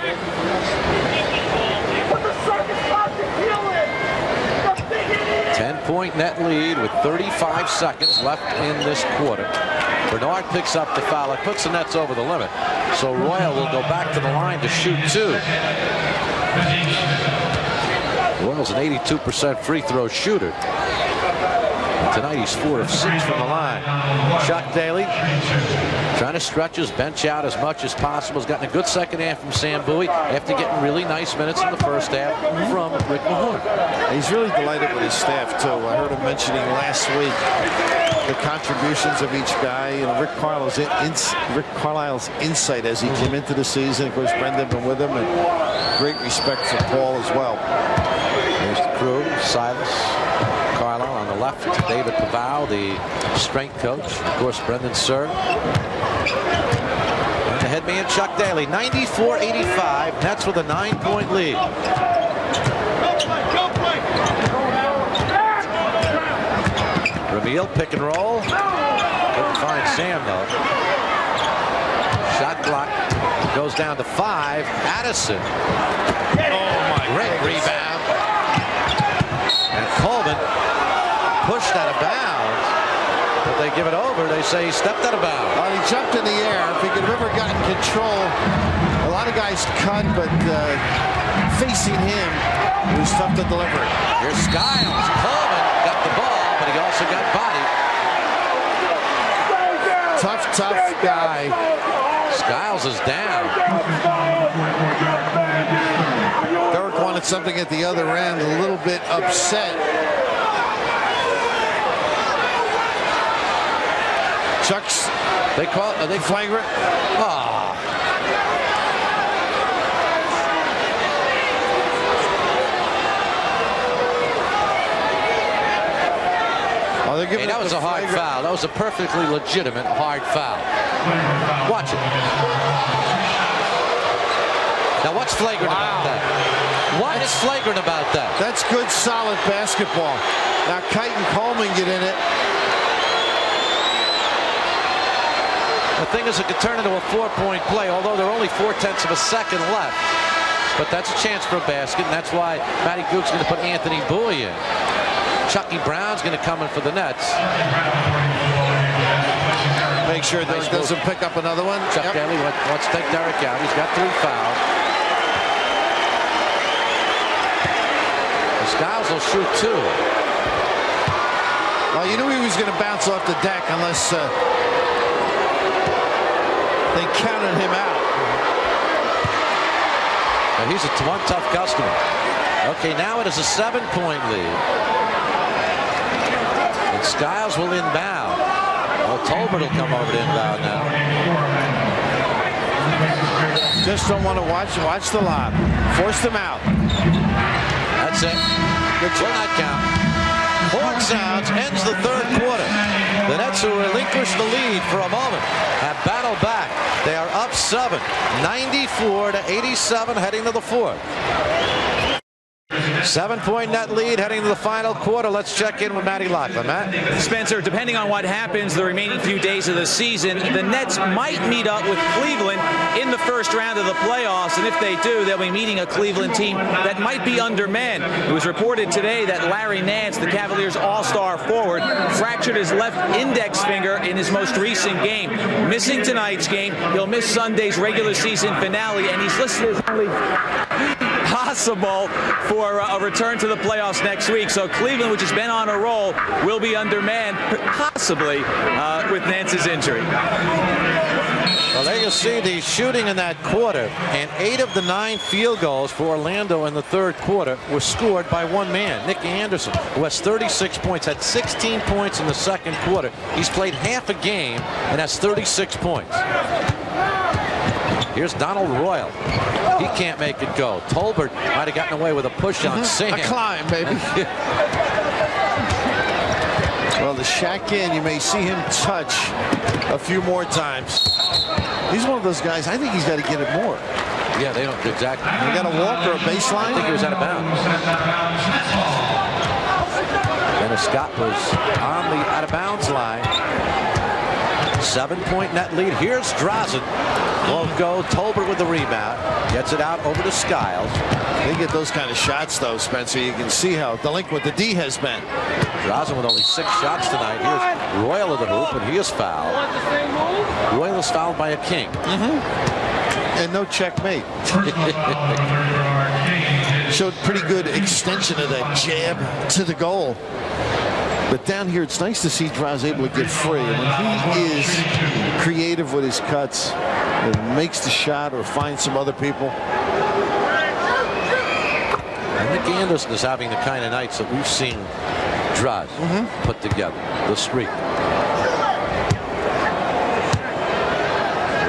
[SPEAKER 1] 10-point net lead with 35 seconds left in this quarter. Bernard picks up the foul. It puts the Nets over the limit. So Royal will go back to the line to shoot 2. Royal's an 82% free throw shooter. Tonight he's 4 of 6 from the line. Chuck Daly trying to stretch his bench out as much as possible. He's gotten a good second half from Sam Bowie after getting really nice minutes in the first half from Rick Mahorn.
[SPEAKER 2] He's really delighted with his staff too. I heard him mentioning last week the contributions of each guy. You know, Rick Carlisle's insight as he came into the season. Of course, Brendan been with him, and great respect for Paul as well.
[SPEAKER 1] There's the crew: Silas, Carlisle on the left, David Pavao, the strength coach, of course Brendan Sir, and the head man Chuck Daly. 94-85, Nets with a 9-point lead. Ramil pick and roll, couldn't find Sam though. Shot clock goes down to 5. Addison, great rebound, and Coleman pushed out of bounds, but they give it over. They say he stepped out of bounds.
[SPEAKER 2] Well, he jumped in the air. If he could have ever gotten control, a lot of guys cut, but facing him, it was tough to deliver it.
[SPEAKER 1] Here's Skiles. Coleman got the ball, but he also got bodied.
[SPEAKER 2] Tough guy.
[SPEAKER 1] Skiles is down.
[SPEAKER 2] Derek wanted something at the other end, a little bit upset. Chuck's,
[SPEAKER 1] they call it, are they flagrant? Ah.
[SPEAKER 2] Oh, they're giving
[SPEAKER 1] that was a hard foul. That was a perfectly legitimate hard foul. Watch it. Now what's flagrant about that? What is flagrant about that?
[SPEAKER 2] That's good, solid basketball. Now Kite and Coleman get in it.
[SPEAKER 1] The thing is, it could turn into a 4-point play, although there are only 0.4 of a second left. But that's a chance for a basket, and that's why Matty Gook's going to put Anthony Bowie in. Chucky Brown's going to come in for the Nets.
[SPEAKER 2] Make sure Derek doesn't pick up another one.
[SPEAKER 1] Chuck Daly wants to take Derek out. He's got 3 fouls. The Skiles will shoot 2.
[SPEAKER 2] Well, you knew he was going to bounce off the deck unless they counted him out.
[SPEAKER 1] Now he's one tough customer. Okay, now it is a 7-point lead. And Skiles will inbound. Well, Tolbert will come over to inbound now.
[SPEAKER 2] Just don't want to watch the lob. Force them out.
[SPEAKER 1] That's it. Good will not count. Horn sounds, ends the third quarter. The Nets, who relinquished the lead for a moment, have battled back. They are up 7, 94-87, heading to the fourth. 7-point net lead heading to the final quarter. Let's check in with Matty Loughlin. Matt?
[SPEAKER 3] Spencer, depending on what happens the remaining few days of the season, the Nets might meet up with Cleveland in the first round of the playoffs, and if they do, they'll be meeting a Cleveland team that might be undermanned. It was reported today that Larry Nance, the Cavaliers' all-star forward, fractured his left index finger in his most recent game. Missing tonight's game, he'll miss Sunday's regular season finale, and he's listed as only possible for a return to the playoffs next week. So Cleveland, which has been on a roll, will be undermanned, possibly with Nance's injury.
[SPEAKER 1] Well, there you see the shooting in that quarter, and 8 of the 9 field goals for Orlando in the third quarter were scored by one man, Nick Anderson, who has 36 points, had 16 points in the second quarter. He's played half a game and has 36 points. Here's Donald Royal. He can't make it go. Tolbert might have gotten away with a push on Sam.
[SPEAKER 2] A climb, baby. Well, Well, the Shaq in, you may see him touch a few more times. He's one of those guys, I think he's got to get it more.
[SPEAKER 1] Yeah, they don't exactly.
[SPEAKER 2] They got a walk or a baseline?
[SPEAKER 1] I think he was out of bounds. Dennis Scott was on the out of bounds line. 7-point net lead. Here's Drazen. Won't go. Tolbert with the rebound. Gets it out over to Skiles.
[SPEAKER 2] They get those kind of shots, though, Spencer. You can see how delinquent the D has been.
[SPEAKER 1] Drazen with only 6 shots tonight. Here's Royal at the hoop, and he is fouled. Royal is fouled by a king.
[SPEAKER 2] And no checkmate. Showed pretty good extension of that jab to the goal. But down here, it's nice to see Draz able to get free. And when he is creative with his cuts and makes the shot or finds some other people.
[SPEAKER 1] And Nick Anderson is having the kind of nights that we've seen Draz put together. The streak.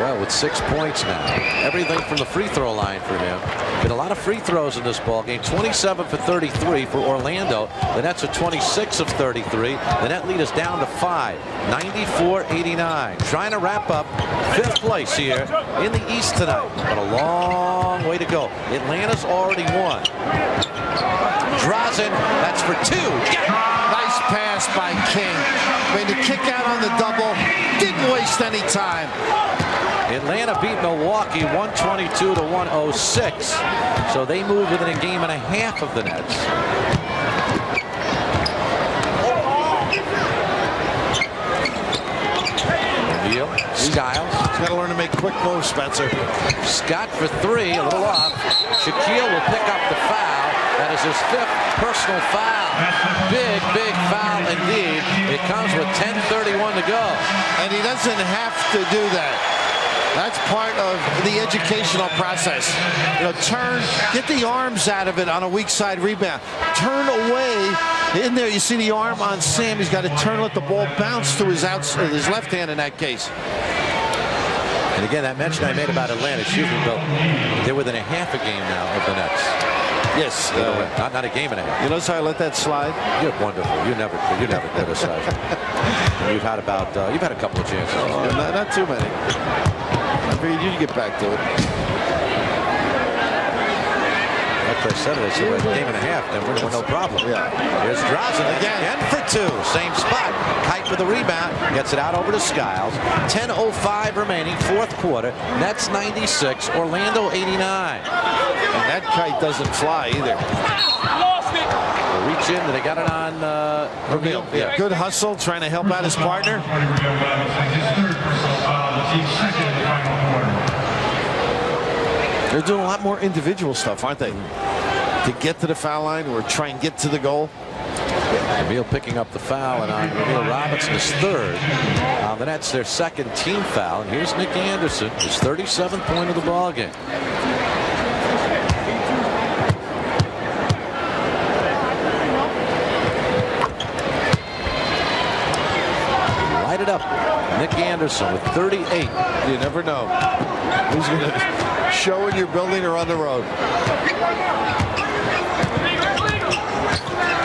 [SPEAKER 1] Well, with 6 points now. Everything from the free throw line for him. Been a lot of free throws in this ball game. 27 for 33 for Orlando. The Nets are 26 of 33. The net lead is down to 5. 94-89. Trying to wrap up 5th place here in the East tonight. But a long way to go. Atlanta's already won. Drazen, that's for 2.
[SPEAKER 2] Nice pass by King. I mean, the kick out on the double didn't waste any time.
[SPEAKER 1] Atlanta beat Milwaukee 122 to 106. So they move within a game and a half of the Nets. O'Neal, Skiles.
[SPEAKER 2] He's got to learn to make quick moves, Spencer.
[SPEAKER 1] Scott for 3, a little off. Shaquille will pick up the foul. That is his 5th personal foul. Big, big foul indeed. It comes with 10:31 to go.
[SPEAKER 2] And he doesn't have to do that. That's part of the educational process. You know, get the arms out of it on a weak side rebound. Turn away. In there, you see the arm on Sam. He's got to turn, let the ball bounce to his left hand in that case.
[SPEAKER 1] And again, that mention I made about Atlanta, excuse me, Bill, they're within a half a game now of the Nets.
[SPEAKER 2] Yes.
[SPEAKER 1] Not a game and a half.
[SPEAKER 2] You notice how I let that slide?
[SPEAKER 1] You're wonderful. You never criticize me. You've had a couple of chances.
[SPEAKER 2] Not too many. I figured you'd get back to it.
[SPEAKER 1] After I said it, I said, well, a game and a half, then we're no problem.
[SPEAKER 2] Yeah.
[SPEAKER 1] Here's Drazen again for 2. Same spot. Kite with the rebound. Gets it out over to Skiles. 10:05 remaining, 4th quarter. Nets 96, Orlando 89.
[SPEAKER 2] And that kite doesn't fly either.
[SPEAKER 1] They reach in, they got it on O'Neal.
[SPEAKER 2] Yeah. Good hustle, trying to help out his partner. They're doing a lot more individual stuff, aren't they? To get to the foul line or try and get to the goal.
[SPEAKER 1] O'Neal picking up the foul, and on O'Neal Robinson's 3rd. The Nets their 2nd team foul. And here's Nick Anderson, his 37th point of the ball game. Light it up. Nick Anderson with 38.
[SPEAKER 2] You never know who's going to show in your building or on the road.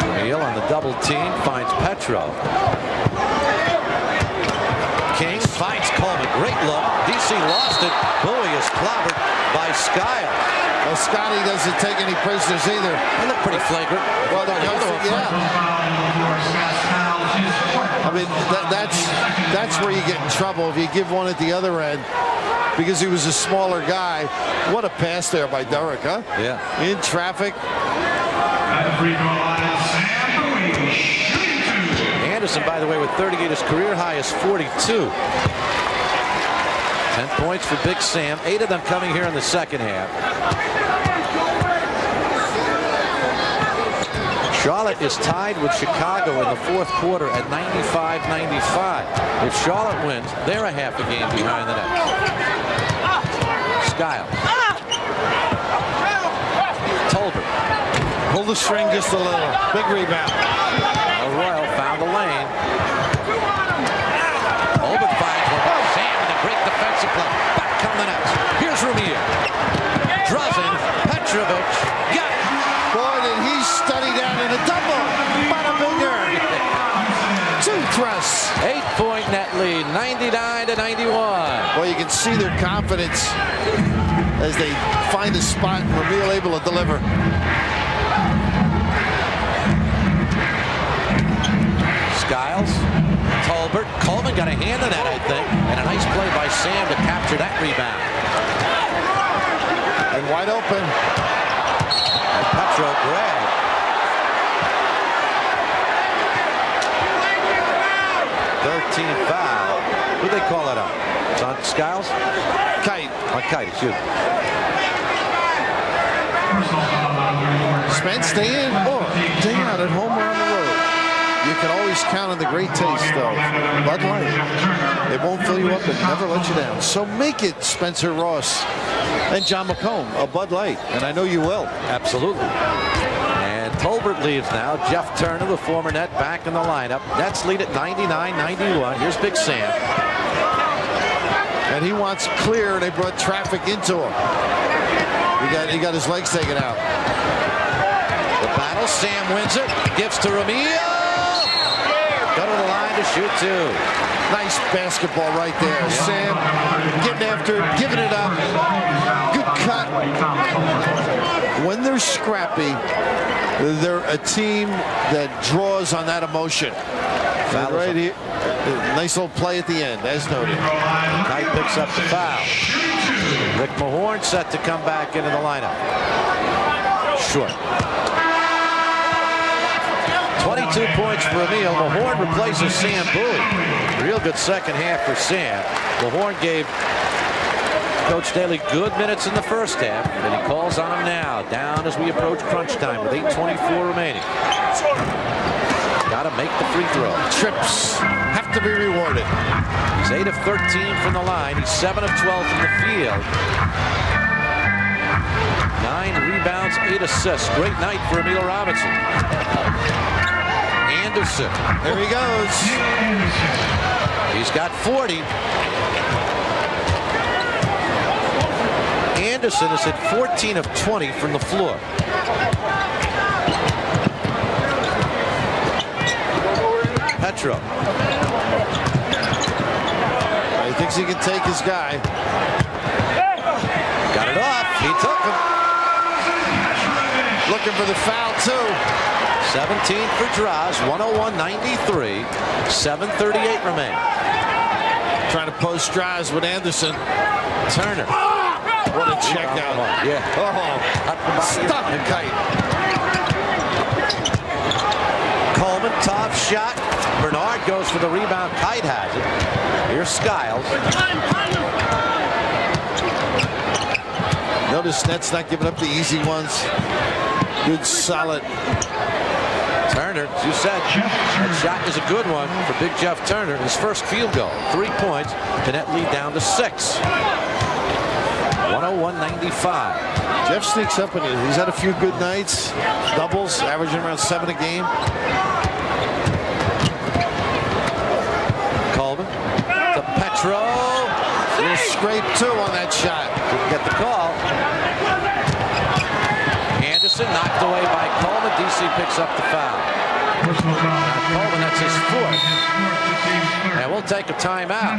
[SPEAKER 1] O'Neal on the double team finds Petro. King finds Coleman. Great look. DC lost it. Bowie is clobbered by Skiles.
[SPEAKER 2] Well, Scotty doesn't take any prisoners either.
[SPEAKER 1] They look pretty flagrant.
[SPEAKER 2] Well, I mean, that's where you get in trouble if you give one at the other end because he was a smaller guy. What a pass there by Durrick, huh?
[SPEAKER 1] Yeah.
[SPEAKER 2] In traffic.
[SPEAKER 1] Anderson, by the way, with 38, his career high is 42. 10 points for Big Sam. 8 of them coming here in the 2nd half. Charlotte is tied with Chicago in the 4th quarter at 95-95. If Charlotte wins, they're a half a game behind the Nets. Skiles. Tolbert.
[SPEAKER 2] Pull the string just a little. Big rebound.
[SPEAKER 1] Royal found the lane. Tolbert finds one by Sam and a great defensive play. Back come the Nets. Here's Rumier. Drazen, Petrovic. Got it.
[SPEAKER 2] Boy, did he study down in a double. Bada binger. 2
[SPEAKER 1] net lead, 99-91.
[SPEAKER 2] Well, you can see their confidence as they find a spot and O'Neal able to deliver.
[SPEAKER 1] Skiles, Tolbert, Coleman got a hand in that, I think, and a nice play by Sam to capture that rebound.
[SPEAKER 2] And wide open.
[SPEAKER 1] And Petro grabbed. Foul. Who'd they call that on? It's on Skiles?
[SPEAKER 2] Kite.
[SPEAKER 1] On Kite, excuse me.
[SPEAKER 2] Spence, stay in or stay out at home or on the road. You can always count on the great taste of Bud Light. It won't fill you up and never let you down. So make it, Spencer Ross and John McComb, a Bud Light. And I know you will.
[SPEAKER 1] Absolutely. And Tolbert leaves now. Jeff Turner, the former Net, back in the lineup. Nets lead at 99-91. Here's Big Sam.
[SPEAKER 2] And he wants clear, and they brought traffic into him. He got his legs taken out.
[SPEAKER 1] The battle, Sam wins it. Gives to O'Neal. Go to the line to shoot two.
[SPEAKER 2] Nice basketball right there. Yeah. Sam getting after it, giving it up. Good cut. When they're scrappy, they're a team that draws on that emotion. Right here. Nice little play at the end, as noted.
[SPEAKER 1] Knight picks up the foul. Rick Mahorn set to come back into the lineup. Short. 22 points for O'Neal. Mahorn replaces Sam Bowie. Real good second half for Sam. Mahorn gave Coach Daly good minutes in the first half, and he calls on him now, down as we approach crunch time with 8:24 remaining. Got to make the free throw.
[SPEAKER 2] Trips have to be rewarded.
[SPEAKER 1] He's 8 of 13 from the line. He's 7 of 12 from the field. 9 rebounds, 8 assists. Great night for O'Neal Robinson. Anderson.
[SPEAKER 2] There he goes.
[SPEAKER 1] He's got 40. Anderson has hit 14 of 20 from the floor. Petro.
[SPEAKER 2] He thinks he can take his guy.
[SPEAKER 1] Got it off. He took him.
[SPEAKER 2] Looking for the foul, too.
[SPEAKER 1] 17 for Draws. 101-93. 7:38 remain.
[SPEAKER 2] Trying to post Draws with Anderson.
[SPEAKER 1] Turner.
[SPEAKER 2] What a check out.
[SPEAKER 1] Yeah.
[SPEAKER 2] Oh, stuck the Kite.
[SPEAKER 1] Coleman, tough shot. Bernard goes for the rebound. Kite has it. Here's Skiles.
[SPEAKER 2] Notice Net's not giving up the easy ones. Good, solid.
[SPEAKER 1] Turner, as you said, that shot is a good one for Big Jeff Turner. His first field goal. 3 points. The Net lead down to 6. 101-95.
[SPEAKER 2] Jeff sneaks up in it. He's had a few good nights. Doubles, averaging around 7 a game.
[SPEAKER 1] Coleman to Petro.
[SPEAKER 2] Little scrape, too, on that shot.
[SPEAKER 1] Didn't get the call. Anderson knocked away by Coleman. DC picks up the foul. Coleman, that's his 4th. And we'll take a timeout.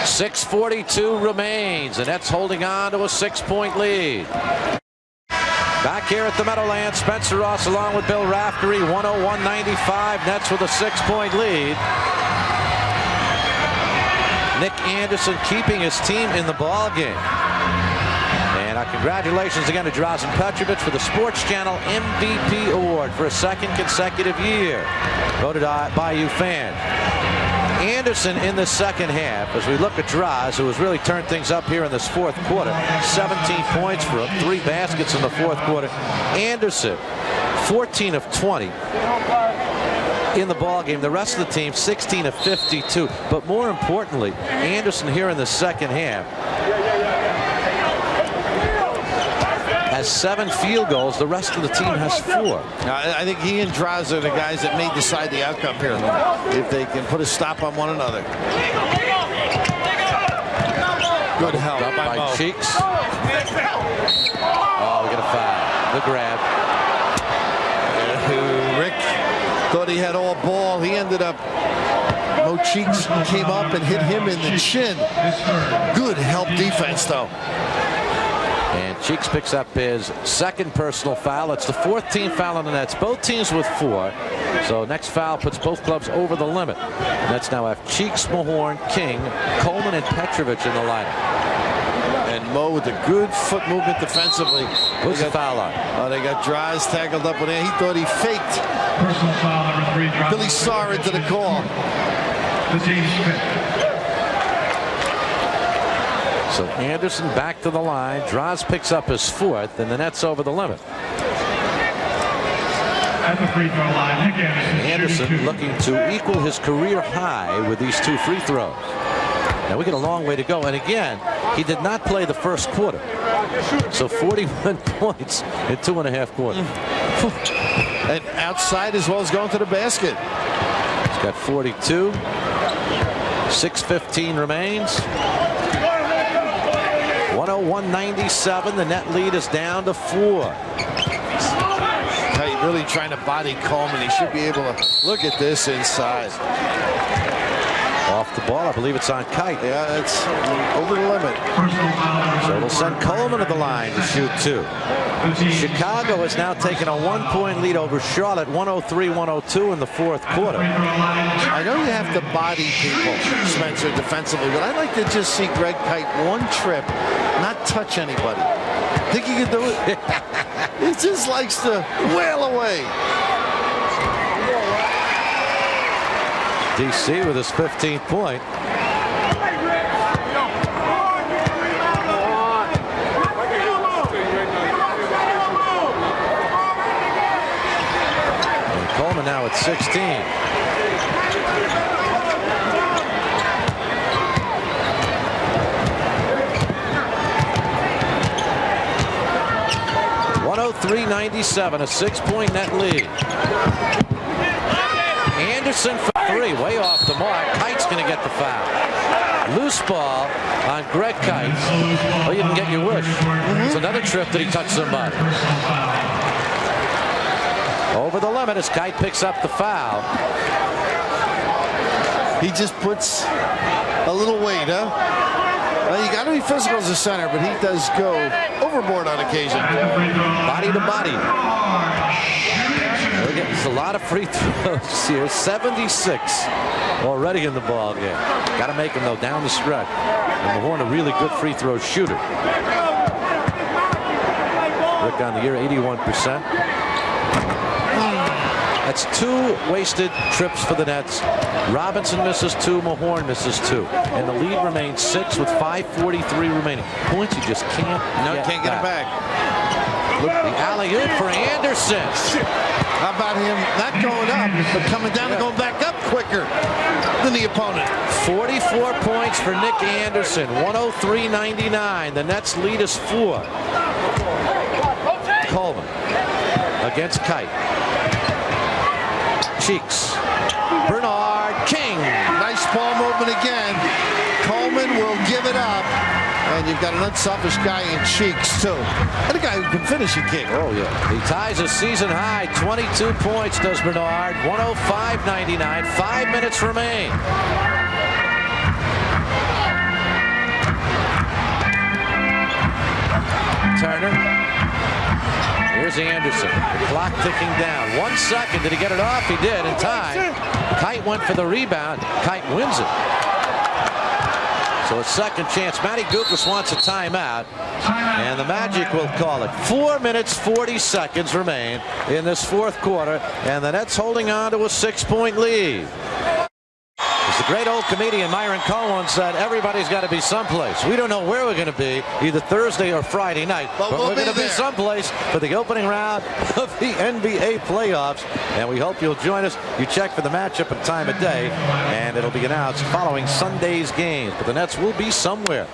[SPEAKER 1] 6:42 remains, and that's holding on to a 6-point lead. Back here at the Meadowlands, Spencer Ross along with Bill Raftery. 101-95. Nets with a 6-point lead. Nick Anderson keeping his team in the ball game. And our congratulations again to Drazen Petrovic for the Sports Channel MVP Award for a 2nd consecutive year. Voted by you fans. Anderson in the second half, as we look at Draws, who has really turned things up here in this 4th quarter. 17 points for him, 3 baskets in the 4th quarter. Anderson, 14 of 20 in the ball game. The rest of the team, 16 of 52. But more importantly, Anderson here in the second half has 7 field goals. The rest of the team has 4.
[SPEAKER 2] I think he and Draws are the guys that may decide the outcome here, if they can put a stop on one another. Good help by Mo.
[SPEAKER 1] Cheeks. Oh, we get a foul. The grab.
[SPEAKER 2] Rick Thought he had all ball. He ended up, Mo Cheeks came up and hit him in the chin. Good help defense, though.
[SPEAKER 1] And Cheeks picks up his second personal foul. It's the 4th team foul on the Nets. Both teams with 4. So next foul puts both clubs over the limit. The Nets now have Cheeks, Mahorn, King, Coleman, and Petrovic in the lineup.
[SPEAKER 2] And Mo with a good foot movement defensively.
[SPEAKER 1] Who's the foul on?
[SPEAKER 2] Oh, they got Dries tackled up with it. He thought he faked.
[SPEAKER 4] Personal foul number 3.
[SPEAKER 2] Billy Sarr into the call.
[SPEAKER 4] The team's 5th.
[SPEAKER 1] So Anderson back to the line. Draz picks up his 4th, and the Nets over the limit.
[SPEAKER 4] At the free throw line, Nick Anderson
[SPEAKER 1] Anderson looking to equal his career high with these 2 free throws. Now we get a long way to go, and again, he did not play the first quarter. So 41 points in 2.5 quarters.
[SPEAKER 2] And outside as well as going to the basket.
[SPEAKER 1] He's got 42. 6:15 remains. 101-97. The net lead is down to 4.
[SPEAKER 2] Kite really trying to body Coleman. He should be able to look at this inside.
[SPEAKER 1] Off the ball. I believe it's on Kite.
[SPEAKER 2] Yeah, it's over the limit.
[SPEAKER 1] So it'll send Coleman to the line to shoot 2. Chicago has now taken a 1-point lead over Charlotte, 103-102 in the 4th quarter.
[SPEAKER 2] I know you have to body people, Spencer, defensively, but I'd like to just see Greg Kite one trip, not touch anybody. Think he can do it? He just likes to wail away.
[SPEAKER 1] DC with his 15th point. And Coleman now at 16. .103-97, a 6-point net lead. Anderson for 3, way off the mark. Kite's going to get the foul. Loose ball on Greg Kite. Oh, you didn't get your wish. It's another trip that he touched somebody. Over the limit as Kite picks up the foul.
[SPEAKER 2] He just puts a little weight, huh? Well, you got to be physical as a center, but he does go overboard on occasion.
[SPEAKER 1] Body to body. There's a lot of free throws here. 76 already in the ball game. Got to make them, though, down the stretch. And Mahorn, a really good free throw shooter. Rick on the year, 81%. That's 2 wasted trips for the Nets. Robinson misses 2, Mahorn misses 2. And the lead remains 6 with 5:43 remaining. Points you just can't
[SPEAKER 2] get it back.
[SPEAKER 1] Look, the alley-oop for Anderson.
[SPEAKER 2] How about him not going up, but coming down and going back up quicker than the opponent?
[SPEAKER 1] 44 points for Nick Anderson. 103-99. The Nets lead is 4. Coleman against Kite. Cheeks. Bernard. King.
[SPEAKER 2] Nice ball movement again. Coleman will give it up. And you've got an unselfish guy in Cheeks, too. And a guy who can finish a kick.
[SPEAKER 1] Oh, yeah. He ties a season high. 22 points does Bernard. 105-99. 5 minutes remain. Turner. Here's Anderson. The clock ticking down. 1 second. Did he get it off? He did in time. Kite went for the rebound. Kite wins it. So a second chance. Matty Gukas wants a timeout. And the Magic will call it. 4 minutes, 40 seconds remain in this 4th quarter. And the Nets holding on to a 6-point lead. As the great old comedian Myron Cohen said, everybody's got to be someplace. We don't know where we're going to be, either Thursday or Friday night. But we're going to be someplace for the opening round of the NBA playoffs. And we hope you'll join us. You check for the matchup and time of day, and it'll be announced following Sunday's games. But the Nets will be somewhere.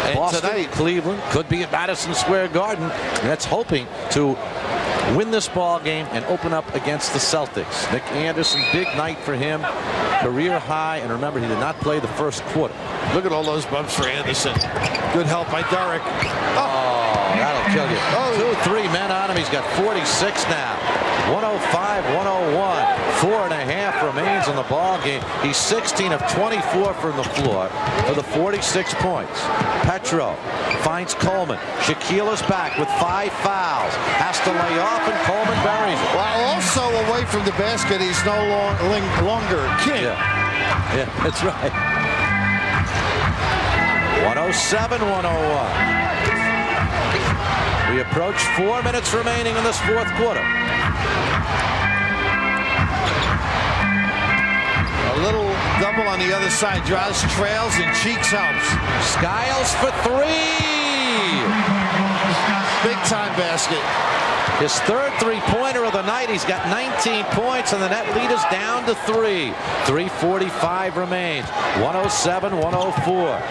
[SPEAKER 2] And
[SPEAKER 1] Boston,
[SPEAKER 2] tonight,
[SPEAKER 1] Cleveland, could be at Madison Square Garden. Nets hoping to win this ball game and open up against the Celtics. Nick Anderson, big night for him, career high, and remember, he did not play the first quarter.
[SPEAKER 2] Look at all those bumps for Anderson. Good help by Derek.
[SPEAKER 1] Oh, that'll kill you. 2 or 3 men on him. He's got 46 now. 105-101. 4.5 remains in the ball game. He's 16 of 24 from the floor for the 46 points. Petro finds Coleman. Shaquille is back with 5 fouls. Has to lay off, and Coleman buries it.
[SPEAKER 2] Well, also away from the basket, he's no longer king.
[SPEAKER 1] Yeah, that's right. 107-101. We approach 4 minutes remaining in this fourth quarter.
[SPEAKER 2] A little double on the other side. Draws trails and Cheeks helps.
[SPEAKER 1] Skiles for 3.
[SPEAKER 2] Big time basket.
[SPEAKER 1] His third three-pointer of the night. He's got 19 points, and the net lead is down to 3. 3:45 remains. 107-104.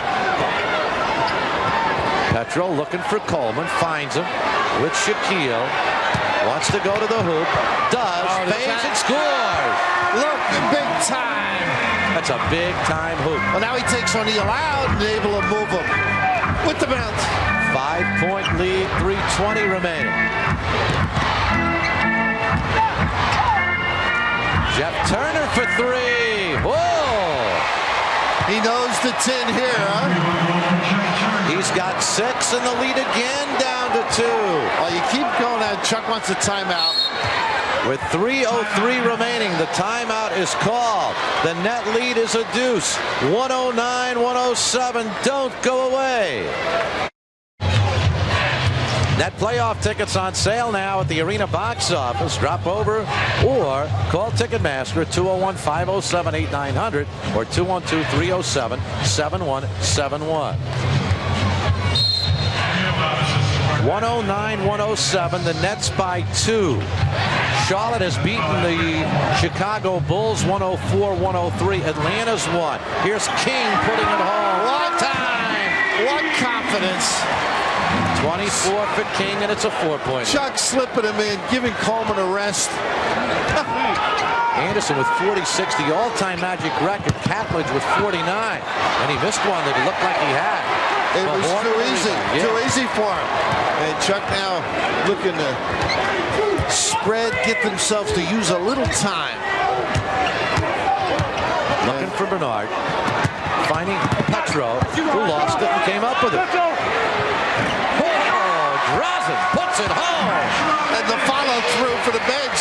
[SPEAKER 1] Petro looking for Coleman. Finds him with Shaquille. Wants to go to the hoop. Does. Fades and scores.
[SPEAKER 2] Look, big time.
[SPEAKER 1] That's a big time hoop.
[SPEAKER 2] Well, now he takes O'Neal out and able to move him with the bounce.
[SPEAKER 1] 5-point lead. 3:20 remaining. Jeff Turner for 3. Whoa!
[SPEAKER 2] He knows the 10 here, huh?
[SPEAKER 1] He's got 6 and the lead again down to 2.
[SPEAKER 2] Well, you keep going out. Chuck wants a timeout.
[SPEAKER 1] With 3:03 remaining, the timeout is called. The net lead is a deuce. 109-107. Don't go away. Net playoff tickets on sale now at the Arena box office. Drop over or call Ticketmaster at 201-507-8900 or 212-307-7171. 109-107. The Nets by 2. Charlotte has beaten the Chicago Bulls 104-103. Atlanta's won. Here's King putting it home.
[SPEAKER 2] What time? What confidence.
[SPEAKER 1] 24 for King, and it's a 4-point.
[SPEAKER 2] Chuck slipping him in, giving Coleman a rest.
[SPEAKER 1] Anderson with 46, the all-time Magic record. Catledge with 49, and he missed one that looked like he had.
[SPEAKER 2] It was too easy. Yeah. Too easy for him. And Chuck now looking to spread, get themselves to use a little time.
[SPEAKER 1] Looking for Bernard. Finding Petro, who lost it and came up with it. Drazen puts it home.
[SPEAKER 2] And the follow through for the bench.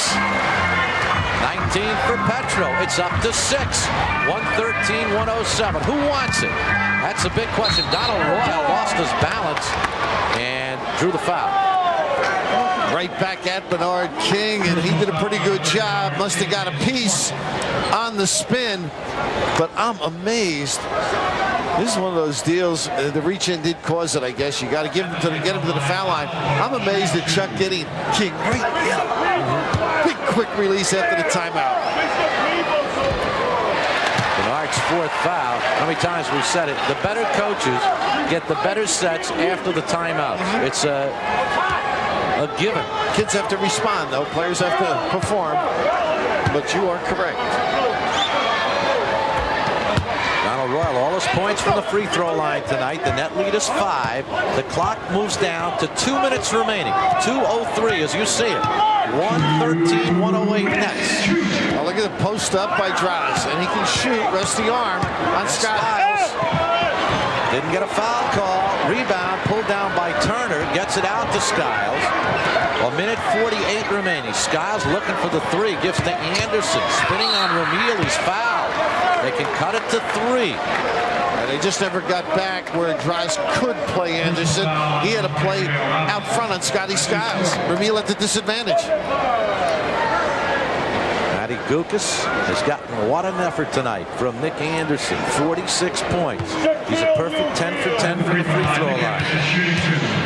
[SPEAKER 1] 19 for Petro. It's up to 6. 113-107. Who wants it? That's a big question. Donald Royal lost his balance and drew the foul.
[SPEAKER 2] Right back at Bernard King, and he did a pretty good job. Must have got a piece on the spin, but I'm amazed. This is one of those deals. The reach-in did cause it, I guess. You got to get him to the foul line. I'm amazed at Chuck getting King right there. Big quick release after the timeout.
[SPEAKER 1] Bernard's 4th foul. How many times we've said it? The better coaches get the better sets after the timeout. It's a given.
[SPEAKER 2] Kids have to respond, though. Players have to perform. But you are correct.
[SPEAKER 1] Donald Royal, all his points from the free throw line tonight. The net lead is 5. The clock moves down to 2 minutes remaining. 2:03 as you see it. 113-108 Nets.
[SPEAKER 2] Well, look at the post up by Drazen, and he can shoot. Rest the arm on Skiles.
[SPEAKER 1] Didn't get a foul call. Rebound pulled down by Turner. Gets it out to Skiles. 1:48 remaining. Skiles looking for the 3. Gives to Anderson. Spinning on O'Neal. He's fouled. They can cut it to 3.
[SPEAKER 2] And they just never got back where Drazen could play Anderson. He had to play out front on Scotty Skiles. O'Neal at the disadvantage.
[SPEAKER 1] Matty Gukas has gotten what an effort tonight from Nick Anderson. 46 points. He's a perfect 10 for 10 from the free throw line.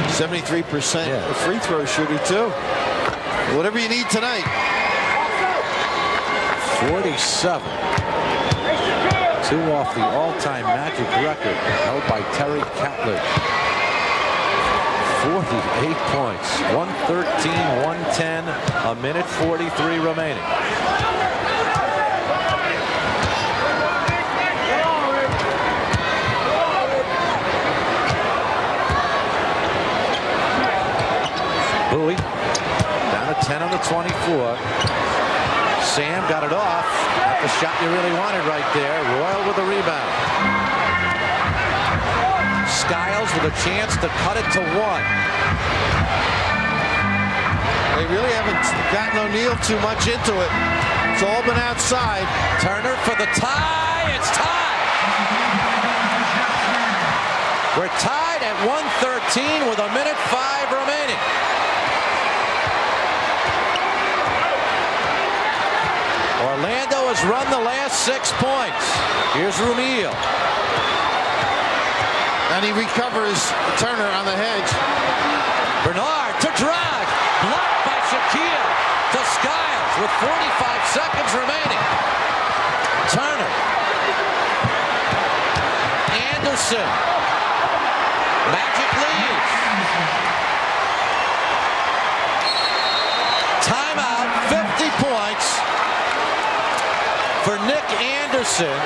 [SPEAKER 2] 73% free throw shooter, too. Whatever you need tonight.
[SPEAKER 1] 47. 2 off the all-time Magic record held by Terry Catledge. 48 points. 113-110. 1:43 remaining. Bowie down to 10 on the 24. Sam got it off. Not the shot you really wanted right there. Royal with the rebound. Skiles with a chance to cut it to 1.
[SPEAKER 2] They really haven't gotten O'Neal too much into it. It's all been outside.
[SPEAKER 1] Turner for the tie. It's tied. We're tied at 1:13 with 1:05 remaining. Orlando has run the last 6 points. Here's O'Neal.
[SPEAKER 2] And he recovers Turner on the hedge.
[SPEAKER 1] Bernard to drive. Blocked by Shaquille to Skiles with 45 seconds remaining. Turner. Anderson. Magic leads. Timeout. 50 points for Nick Anderson.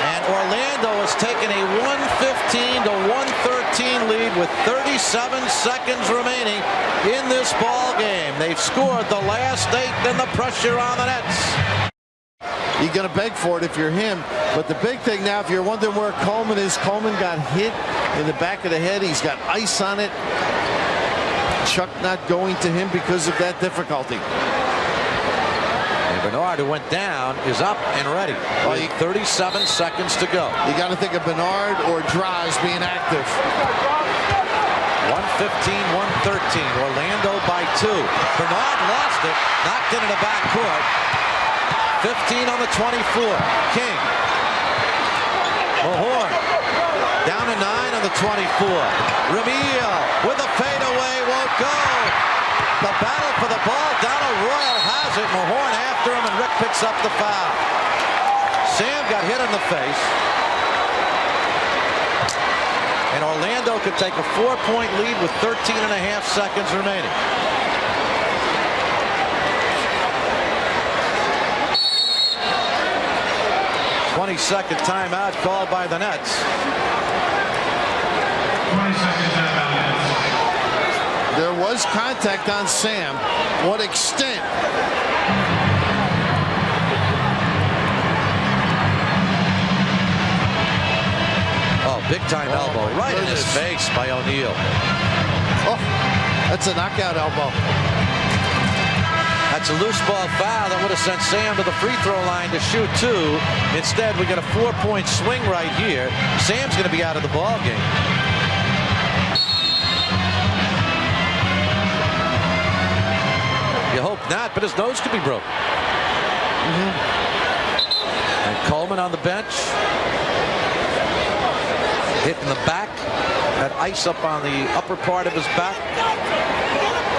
[SPEAKER 1] And Orlando has taken a 115 to 113 lead with 37 seconds remaining in this ball game. They've scored the last 8, then the pressure on the nets.
[SPEAKER 2] You're going to beg for it if you're him. But the big thing now, if you're wondering where Coleman is, Coleman got hit in the back of the head. He's got ice on it. Chuck not going to him because of that difficulty.
[SPEAKER 1] Bernard, who went down, is up and ready. 37 seconds to go.
[SPEAKER 2] You got to think of Bernard or Draws being active.
[SPEAKER 1] 115, 113. Orlando by 2. Bernard lost it. Knocked into the backcourt. 15 on the 24. King. Mahorn. Down to 9 on the 24. O'Neal with a fadeaway. Won't go. The battle for the ball. Donald Royal has it. Mahorn after him, and Rick picks up the foul. Sam got hit in the face. And Orlando could take a 4-point lead with 13.5 seconds remaining. "20-second timeout called by the Nets.
[SPEAKER 4] 20-second timeout.
[SPEAKER 2] There was contact on Sam. What extent?
[SPEAKER 1] Oh, big-time elbow right in his face by O'Neal.
[SPEAKER 2] Oh, that's a knockout elbow.
[SPEAKER 1] That's a loose ball foul that would have sent Sam to the free throw line to shoot 2. Instead, we got a 4-point swing right here. Sam's going to be out of the ball game. You hope not, but his nose could be broken. And Coleman on the bench. Hit in the back. Had ice up on the upper part of his back.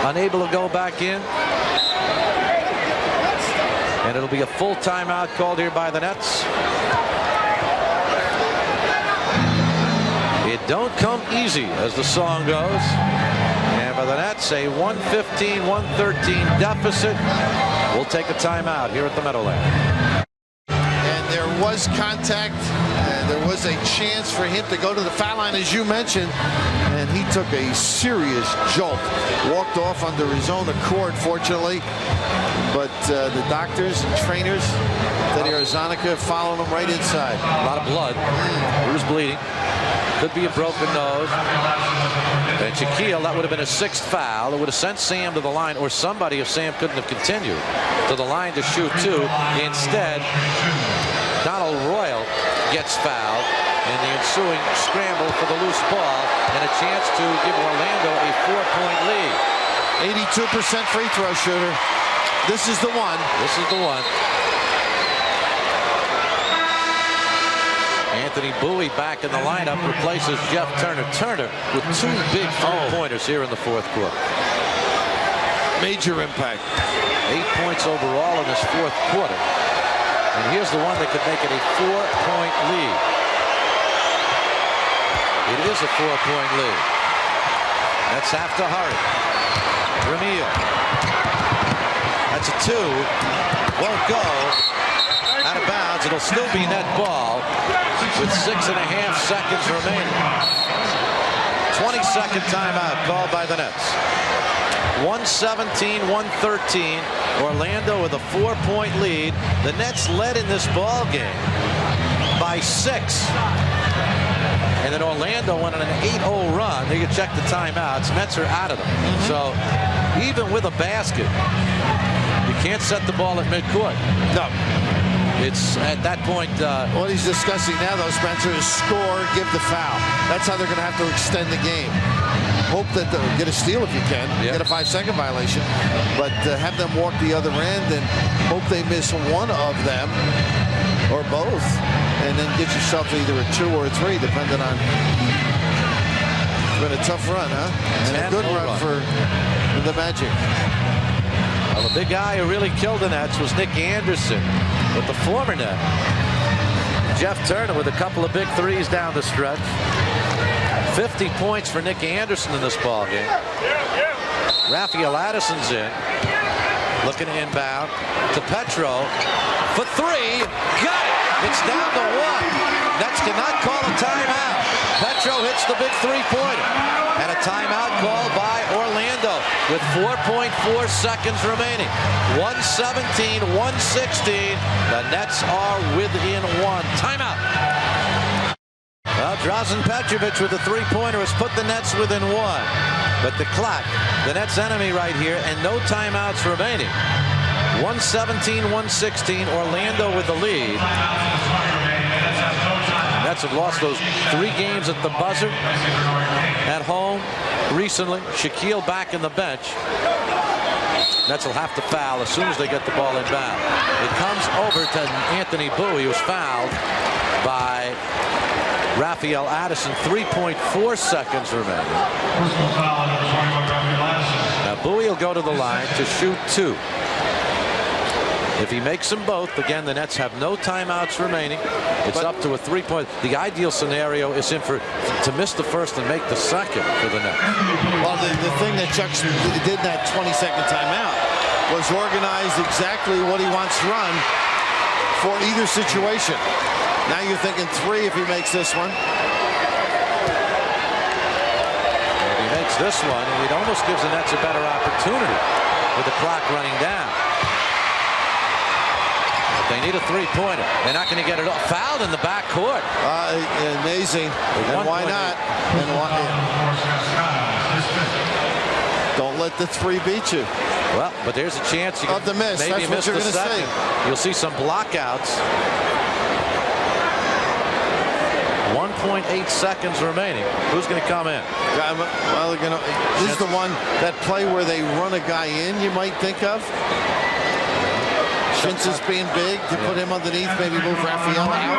[SPEAKER 1] Unable to go back in. And it'll be a full timeout called here by the Nets. It don't come easy, as the song goes. And for the Nets, a 115-113 deficit. We'll take a timeout here at the Meadowlands.
[SPEAKER 2] And there was contact. And there was a chance for him to go to the foul line, as you mentioned. And he took a serious jolt. Walked off under his own accord, fortunately. But the doctors and trainers, Teddy Arzonica, following him right inside.
[SPEAKER 1] A lot of blood. Who's bleeding? Could be a broken nose. And Shaquille, that would have been a 6th foul. It would have sent Sam to the line, or somebody, if Sam couldn't have continued, to the line to shoot 2. Instead, Donald Royal gets fouled in the ensuing scramble for the loose ball, and a chance to give Orlando a 4-point lead.
[SPEAKER 2] 82% free throw shooter. This is the one.
[SPEAKER 1] This is the one. Anthony Bowie back in the lineup, replaces Jeff Turner. Turner with 2 big 3-pointers here in the 4th quarter.
[SPEAKER 2] Major impact.
[SPEAKER 1] 8 points overall in this 4th quarter. And here's the one that could make it a 4-point lead. It is a 4-point lead. That's have to hurry. O'Neal. That's a 2. Won't go. Out of bounds. It'll still be net ball with 6.5 seconds remaining. 20-second timeout called by the Nets. 117-113. Orlando with a 4-point lead. The Nets led in this ball game by 6. And then Orlando went on an 8-0 run. You can check the timeouts. Nets are out of them. So even with a basket, you can't set the ball at midcourt.
[SPEAKER 2] No.
[SPEAKER 1] It's at that point.
[SPEAKER 2] What he's discussing now, though, Spencer, is score, give the foul. That's how they're going to have to extend the game. Hope that they'll get a steal if you can. Get a 5-second violation. But have them walk the other end and hope they miss one of them or both. And then get yourself either a 2 or a 3, depending on. It's been a tough run, huh? And a good run for the Magic.
[SPEAKER 1] Well, the big guy who really killed the Nets was Nick Anderson with the former net. Jeff Turner with a couple of big threes down the stretch. 50 points for Nick Anderson in this ball game. Raphael Addison's in. Looking to inbound to Petro for 3. Got it. It's down to 1. Nets cannot call a timeout. Petro hits the big 3-pointer. And a timeout called by Orlando with 4.4 seconds remaining. 117-116. The Nets are within 1. Timeout. Well, Drazen Petrovic with the 3-pointer has put the Nets within 1. But the clock, the Nets' enemy right here, and no timeouts remaining. 117-116. Orlando with the lead. Nets have lost those 3 games at the buzzer at home recently. Shaquille back in the bench. Nets will have to foul as soon as they get the ball inbound. It comes over to Anthony Bowie, who's fouled by Raphael Addison. 3.4 seconds remaining. Now Bowie will go to the line to shoot 2. If he makes them both, again, the Nets have no timeouts remaining. It's up to a 3-point. The ideal scenario is to miss the first and make the second for the Nets.
[SPEAKER 2] Well, the thing that Chuck did in that 20-second timeout was organize exactly what he wants to run for either situation. Now you're thinking 3 if he makes this one.
[SPEAKER 1] If he makes this one, it almost gives the Nets a better opportunity with the clock running down. They need a 3-pointer. They're not going to get it off. Fouled in the backcourt.
[SPEAKER 2] Amazing. And why not? Don't let the 3 beat you.
[SPEAKER 1] Well, but there's a chance you can
[SPEAKER 2] of the miss.
[SPEAKER 1] maybe
[SPEAKER 2] That's
[SPEAKER 1] miss
[SPEAKER 2] what you're
[SPEAKER 1] the second. You'll see some blockouts. 1.8 seconds remaining. Who's going to come in?
[SPEAKER 2] Well, this is the one, that play where they run a guy in, you might think of. Since it's being big, to put him underneath, maybe move Raphael out.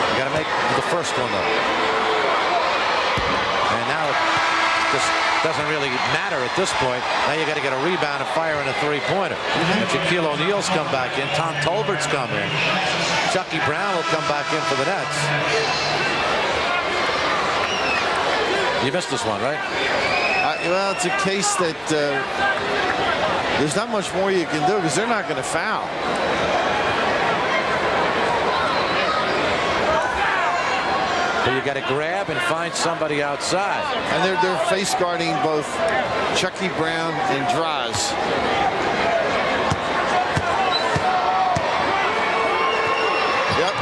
[SPEAKER 1] You got to make the first one, though. And now it just doesn't really matter at this point. Now you got to get a rebound and fire in a 3-pointer. And Shaquille O'Neal's come back in. Tom Tolbert's come in. Chucky Brown will come back in for the Nets. You missed this one, right?
[SPEAKER 2] Well, it's a case that there's not much more you can do because they're not going to foul.
[SPEAKER 1] So you got to grab and find somebody outside.
[SPEAKER 2] And they're face guarding both Chucky Brown and Draz. Yep.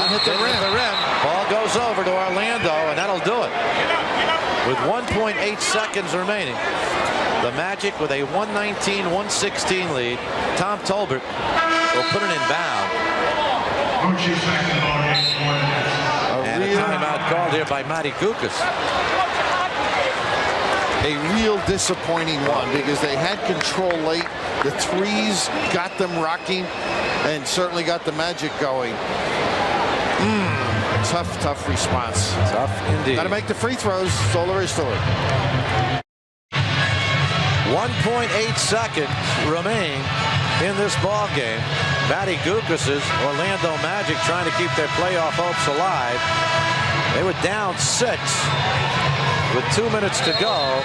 [SPEAKER 2] Hit the rim.
[SPEAKER 1] Ball goes over to Orlando, and that'll do it. With 1.8 seconds remaining, the Magic with a 119-116 lead. Tom Tolbert will put it in bound. And a timeout called here by Matty Kukas.
[SPEAKER 2] A real disappointing one because they had control late. The 3s got them rocking and certainly got the Magic going. Tough response.
[SPEAKER 1] Tough indeed.
[SPEAKER 2] Got to make the free throws. That's all there is to it.
[SPEAKER 1] 1.8 seconds remain in this ball game. Matty Kukas' Orlando Magic trying to keep their playoff hopes alive. They were down 6 with 2 minutes to go,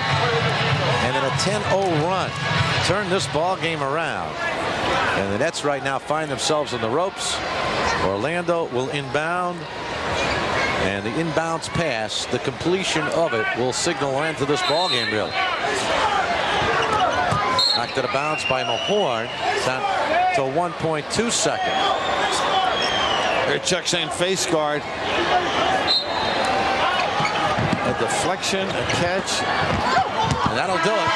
[SPEAKER 1] and then a 10-0 run turned this ball game around. And the Nets right now find themselves in the ropes. Orlando will inbound. And the inbounds pass, the completion of it, will signal an end to this ball game, really. Knocked out of bounds by Mahorn. Down to 1.2 seconds.
[SPEAKER 2] Here, Chuck saying face guard. A deflection, a catch.
[SPEAKER 1] And that'll do it.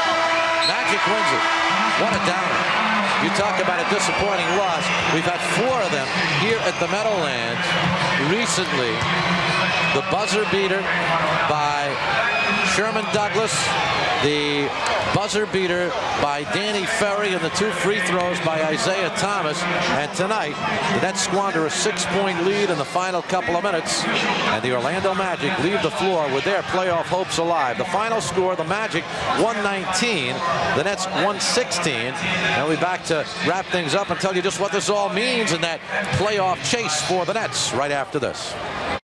[SPEAKER 1] Magic wins it. What a downer. You talk about a disappointing loss. We've had 4 of them here at the Meadowlands recently. The buzzer beater by Sherman Douglas, the buzzer beater by Danny Ferry, and the 2 free throws by Isaiah Thomas. And tonight, the Nets squander a 6-point lead in the final couple of minutes, and the Orlando Magic leave the floor with their playoff hopes alive. The final score, the Magic 119, the Nets 116. And we'll be back to wrap things up and tell you just what this all means in that playoff chase for the Nets right after this.